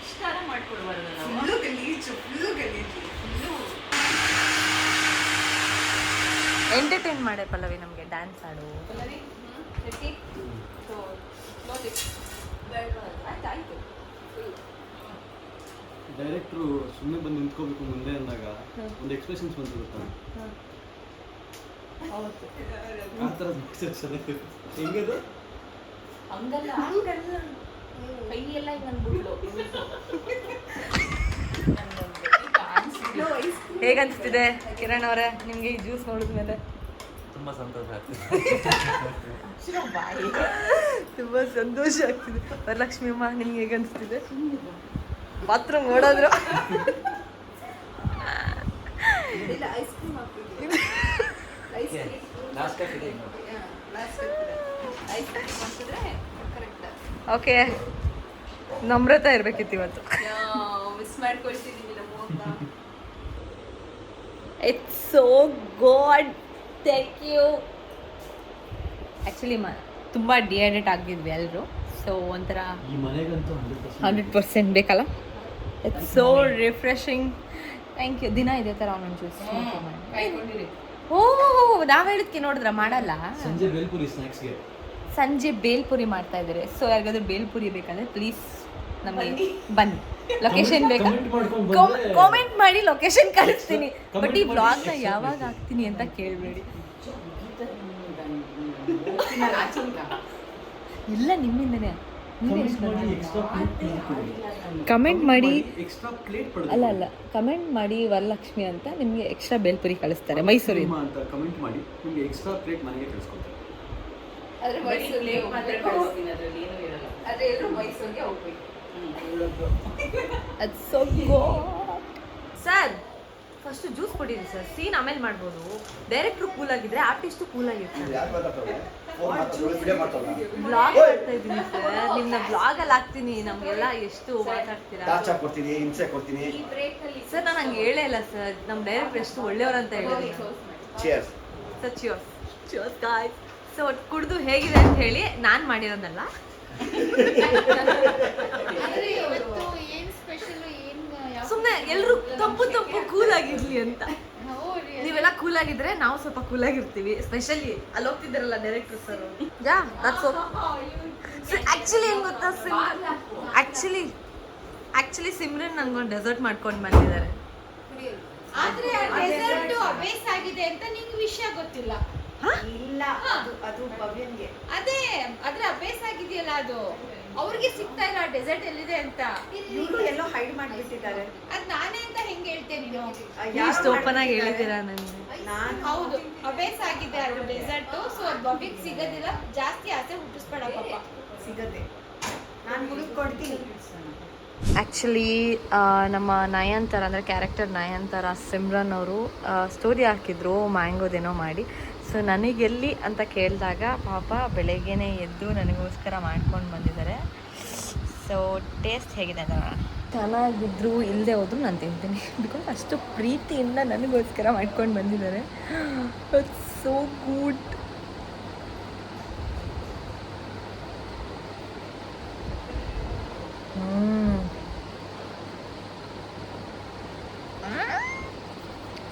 ಇಷ್ಟಾರ ಮಾಡ್ಕೊಡ್ಬಾರ್ದು ನಾವು. ಎಂಟರ್ಟೈನ್ ಮಾಡೆ ಪಲ್ಲವಿ, ನಮಗೆ ಡ್ಯಾನ್ಸ್ ಆಡು. ಡೈರೆಕ್ಟ್ರು ಸುಮ್ಮನೆ ಬಂದು ನಿಂತ್ಕೋಬೇಕು ಮುಂದೆ ಅಂದಾಗ ಒಂದು ಎಕ್ಸ್ಪ್ರೆಷನ್ಸ್ ಬಂತು ಗೊತ್ತಾ? ಆ ಥರ ಹೆಂಗದು? ಹಂಗಲ್ಲ, ಕೈಯೆಲ್ಲ ಬಂದ್ಬಿಡ್ಲು. ಹೇಗನ್ಸ್ತಿದೆ ಕಿರಣ್ ಅವರೇ ನಿಮಗೆ ಈ ಜ್ಯೂಸ್ ನೋಡಿದ್ಮೇಲೆ? ತುಂಬ ಸಂತೋಷ ಆಗ್ತಿದೆ. ತುಂಬ ಸಂತೋಷ ಆಗ್ತಿದೆ. ವರಲಕ್ಷ್ಮಿ ಅಮ್ಮ, ನಿಮ್ಗೆ ಹೇಗನ್ಸ್ತಿದೆ? ಬಾತ್ರೂಮ್ ಓಡೋದ್ರು. ಓಕೆ, ನಮ್ರತಾ ಇರ್ಬೇಕಿತ್ತು ಇವತ್ತು. ಮಿಸ್ ಮಾಡ್ಕೊಳ್ತಿದ್ದೀನಿ ನಮ್ಮ. It's so good, thank you. Actually ತುಂಬ ಡಿಹೈಡ್ರೇಟ್ ಆಗಿದ್ವಿ ಎಲ್ಲರೂ. ಸೊ ಒಂಥರ ಈ ಮನೆಗಂತೂ 100% ಬೇಕಲ್ಲ. It's so refreshing. Thank you. ದಿನ ಇದೇ ಥರ ಅವನೊಂದು ಜ್ಯೂಸ್ ಮಾಡಿ. ಓ, ನಾವು ಹೇಳಿದ್ಕೆ ನೋಡಿದ್ರ ಮಾಡಲ್ಲ. ಸಂಜೆ ಬೇಲ್ಪುರಿ ಸ್ನ್ಯಾಕ್ಸ್ಗೆ ಸಂಜೆ ಬೇಲ್ಪುರಿ ಮಾಡ್ತಾ ಇದ್ದಾರೆ. ಸೊ ಯಾರಿಗಾದ್ರೂ ಬೇಲ್ಪುರಿ ಬೇಕಂದ್ರೆ ಪ್ಲೀಸ್ ನಮಗೆ ಬನ್ನಿ. ಲೊಕೇಶನ್ ಬೇಕಾ ಕಾಮೆಂಟ್ ಮಾಡಿ ಲೊಕೇಶನ್ ಕಳಿಸ್ತೀನಿ ಬಟ್ ಈ ವ್ಲಾಗ್ನ ಯಾವಾಗ ಹಾಕ್ತೀನಿ ಅಂತ ಕೇಳಬೇಡಿ. ಇಲ್ಲ ನಿಮ್ಮಿಂದನೇ ಕಮೆಂಟ್ ಮಾಡಿ ಅಲ್ಲ ಕಮೆಂಟ್ ಮಾಡಿ ವರಲಕ್ಷ್ಮಿ ಅಂತ ನಿಮಗೆ ಎಕ್ಸ್ಟ್ರಾ ಬೇಲ್ಪುರಿ ಕಳಿಸ್ತಾರೆ ಮೈಸೂರಿಂದ ಅಂತ ಕಮೆಂಟ್ ಮಾಡಿ ನಿಮಗೆ ಎಕ್ಸ್ಟ್ರಾ ಪ್ಲೇಟ್ ಮನೆಗೆ ಕಳಿಸ್ಕೊಡ್ತಾರೆ. ಸರ್ ಫಸ್ಟ್ ಜ್ಯೂಸ್ ಕೊಡಿರಿ ಸರ್, ಸೀನ್ ಆಮೇಲೆ ಮಾಡ್ಬೋದು. ಡೈರೆಕ್ಟ್ರು ಕೂಲ್ ಆಗಿದ್ರೆ ಆರ್ಟಿಸ್ಟು ಕೂಲ್ ಆಗಿರ್ತಾರೆ. ಬ್ಲಾಗ್ ಮಾಡ್ತಾ ಇದ್ದೀನಿ ಸರ್, ನಿಮ್ನ ಬ್ಲಾಗ್ ಅಲ್ಲಿ ಹಾಕ್ತೀನಿ. ನಮ್ಗೆಲ್ಲ ಎಷ್ಟು ಮಾತಾಡ್ತೀರಾ ಸರ್, ನಾನು ಹಂಗೆ ಹೇಳೇ ಇಲ್ಲ ಸರ್. ನಮ್ಮ ಡೈರೆಕ್ಟ್ರ್ ಎಷ್ಟು ಒಳ್ಳೆಯವ್ರು ಅಂತ ಹೇಳಿದ್ರಿ ಸರ್. Cheers guys. ಸೊ ಕುಡಿದು ಹೇಗಿದೆ ಅಂತ ಹೇಳಿ ನಾನು ಮಾಡಿರೋದಲ್ಲ. ಸುಮ್ಮನೆ ಎಲ್ಲರೂ ತಂಪು ಕೂಲ್ ಆಗಿರ್ಲಿ ಅಂತ. ನೀವೆಲ್ಲ ಕೂಲ್ ಆಗಿದ್ರೆ ನಾವು ಸ್ವಲ್ಪ ಕೂಲ್ ಆಗಿರ್ತೀವಿ. ಸ್ಪೆಷಲಿ ಅಲ್ಲಿ ಹೋಗ್ತಿದ್ದಾರಲ್ಲ director sir. Yeah that's actually ಏನ್ ಗೊತ್ತಾ, ಆಕ್ಚುಲಿ ಸಿಮ್ರನ್ ನನ್ಗೊಂದು ಡೆಸರ್ಟ್ ಮಾಡ್ಕೊಂಡು ಬಂದಿದ್ದಾರೆ. ಆದ್ರೆ ಡೆಸರ್ಟ್ ಅಬೇಸ್ ಆಗಿದೆ ಅಂತ ನಿಂಗೆ ವಿಷಯ ಗೊತ್ತಿಲ್ಲ. ಇಲ್ಲ ಅದು ಭವ್ಯನ್ಗೆ ಅದೇ ಅದ್ರ ಅಬೇಸ್ ಆಗಿದೆಯಲ್ಲ, ಅದು ಅವ್ರಿಗೆ ಸಿಗ್ತಾ ಇಲ್ಲ ಡೆಸರ್ಟ್ ಎಲ್ಲಿದೆ ಅಂತ. ಇವರು ಎಲ್ಲೋ ಹೈಡ್ ಮಾಡಿಬಿಟ್ಟಿದ್ದಾರೆ. ಅದ್ ನಾನೇ ಅಂತ ಹೆಂಗ್ ಹೇಳ್ತೇನೆ ನೀನು? ಇಷ್ಟು ಓಪನ್ ಆಗಿ ಹೇಳಿದ್ದೀರಾ ನನಗೆ. ಹೌದು, ಅಬೇಸ್ ಆಗಿದೆ ಅದು ಡೆಸರ್ಟ್. ಸೊ ಅದು ಭವ್ಯಕ್ಕೆ ಸಿಗೋದಿಲ್ಲ. ಜಾಸ್ತಿ ಆಸೆ ಹುಟ್ಟಿಸ್ಬೇಡ ಪಾಪ. ಸಿಗದೆ ನಾನು ಹುಡುಕೊಡ್ತೀನಿ. ಆ್ಯಕ್ಚುಲಿ ನಮ್ಮ ನಯನತಾರ ಅಂದರೆ ಕ್ಯಾರೆಕ್ಟರ್ ನಯನತಾರ ಸಿಮ್ರನ್ ಅವರು ಸ್ಟೋರಿ ಹಾಕಿದ್ರು ಮ್ಯಾಂಗೋದೇನೋ ಮಾಡಿ. ಸೊ ನನಗೆಲ್ಲಿ ಅಂತ ಕೇಳಿದಾಗ ಪಾಪ ಬೆಳಗ್ಗೆನೇ ಎದ್ದು ನನಗೋಸ್ಕರ ಮಾಡ್ಕೊಂಡು ಬಂದಿದ್ದಾರೆ. ಸೊ ಟೇಸ್ಟ್ ಹೇಗಿದೆ ಅಂತ ನೋಡೋಣ. ಚೆನ್ನಾಗಿದ್ರು ಇಲ್ಲದೆ ಹೋದ್ರು ನಾನು ತಿಂತೀನಿ, ಬಿಕಾಸ್ ಅಷ್ಟು ಪ್ರೀತಿಯಿಂದ ನನಗೋಸ್ಕರ ಮಾಡ್ಕೊಂಡು ಬಂದಿದ್ದಾರೆ. It's so good.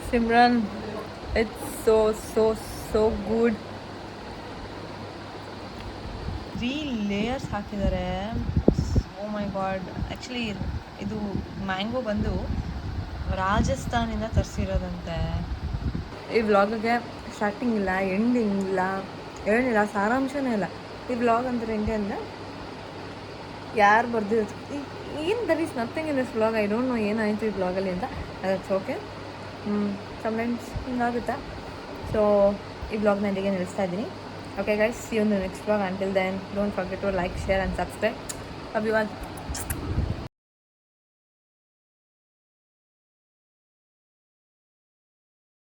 Simran, it's so good. 3 layers ಹಾಕಿದ್ದಾರೆ. ಓ ಮೈ ಗಾಡ್. ಆ್ಯಕ್ಚುಲಿ ಇದು ಮ್ಯಾಂಗೋ ಬಂದು ರಾಜಸ್ಥಾನಿಂದ ತರಿಸಿರೋದಂತೆ. ಈ ವ್ಲಾಗಿಗೆ ಸ್ಟಾರ್ಟಿಂಗ್ ಇಲ್ಲ, ಎಂಡಿಂಗ್ ಇಲ್ಲ, ಏನಿಲ್ಲ, ಸಾರಾಂಶನೇ ಇಲ್ಲ. ಈ ವ್ಲಾಗ್ ಅಂದ್ರೆ ಹೆಂಗೆ ಅಂದರೆ ಯಾರು ಬರ್ದಿರೋದು ಏನು, there is nothing in this vlog. I don't know ಏನಾಯಿತು ಈ ವ್ಲಾಗಲ್ಲಿ ಅಂತ. ಅದಕ್ಕೆ ಓಕೆ, ಸಮ್ಟೈಮ್ಸ್ ಹಿಂಗಾಗುತ್ತಾ. ಸೊ ಈ ವ್ಲಾಗ್ನ ಇಲ್ಲಿಗೆ ನಿಲ್ಲಿಸ್ತಾ ಇದ್ದೀನಿ. Okay guys, see you in the next vlog. Until then don't forget to like, share and subscribe. Love you all.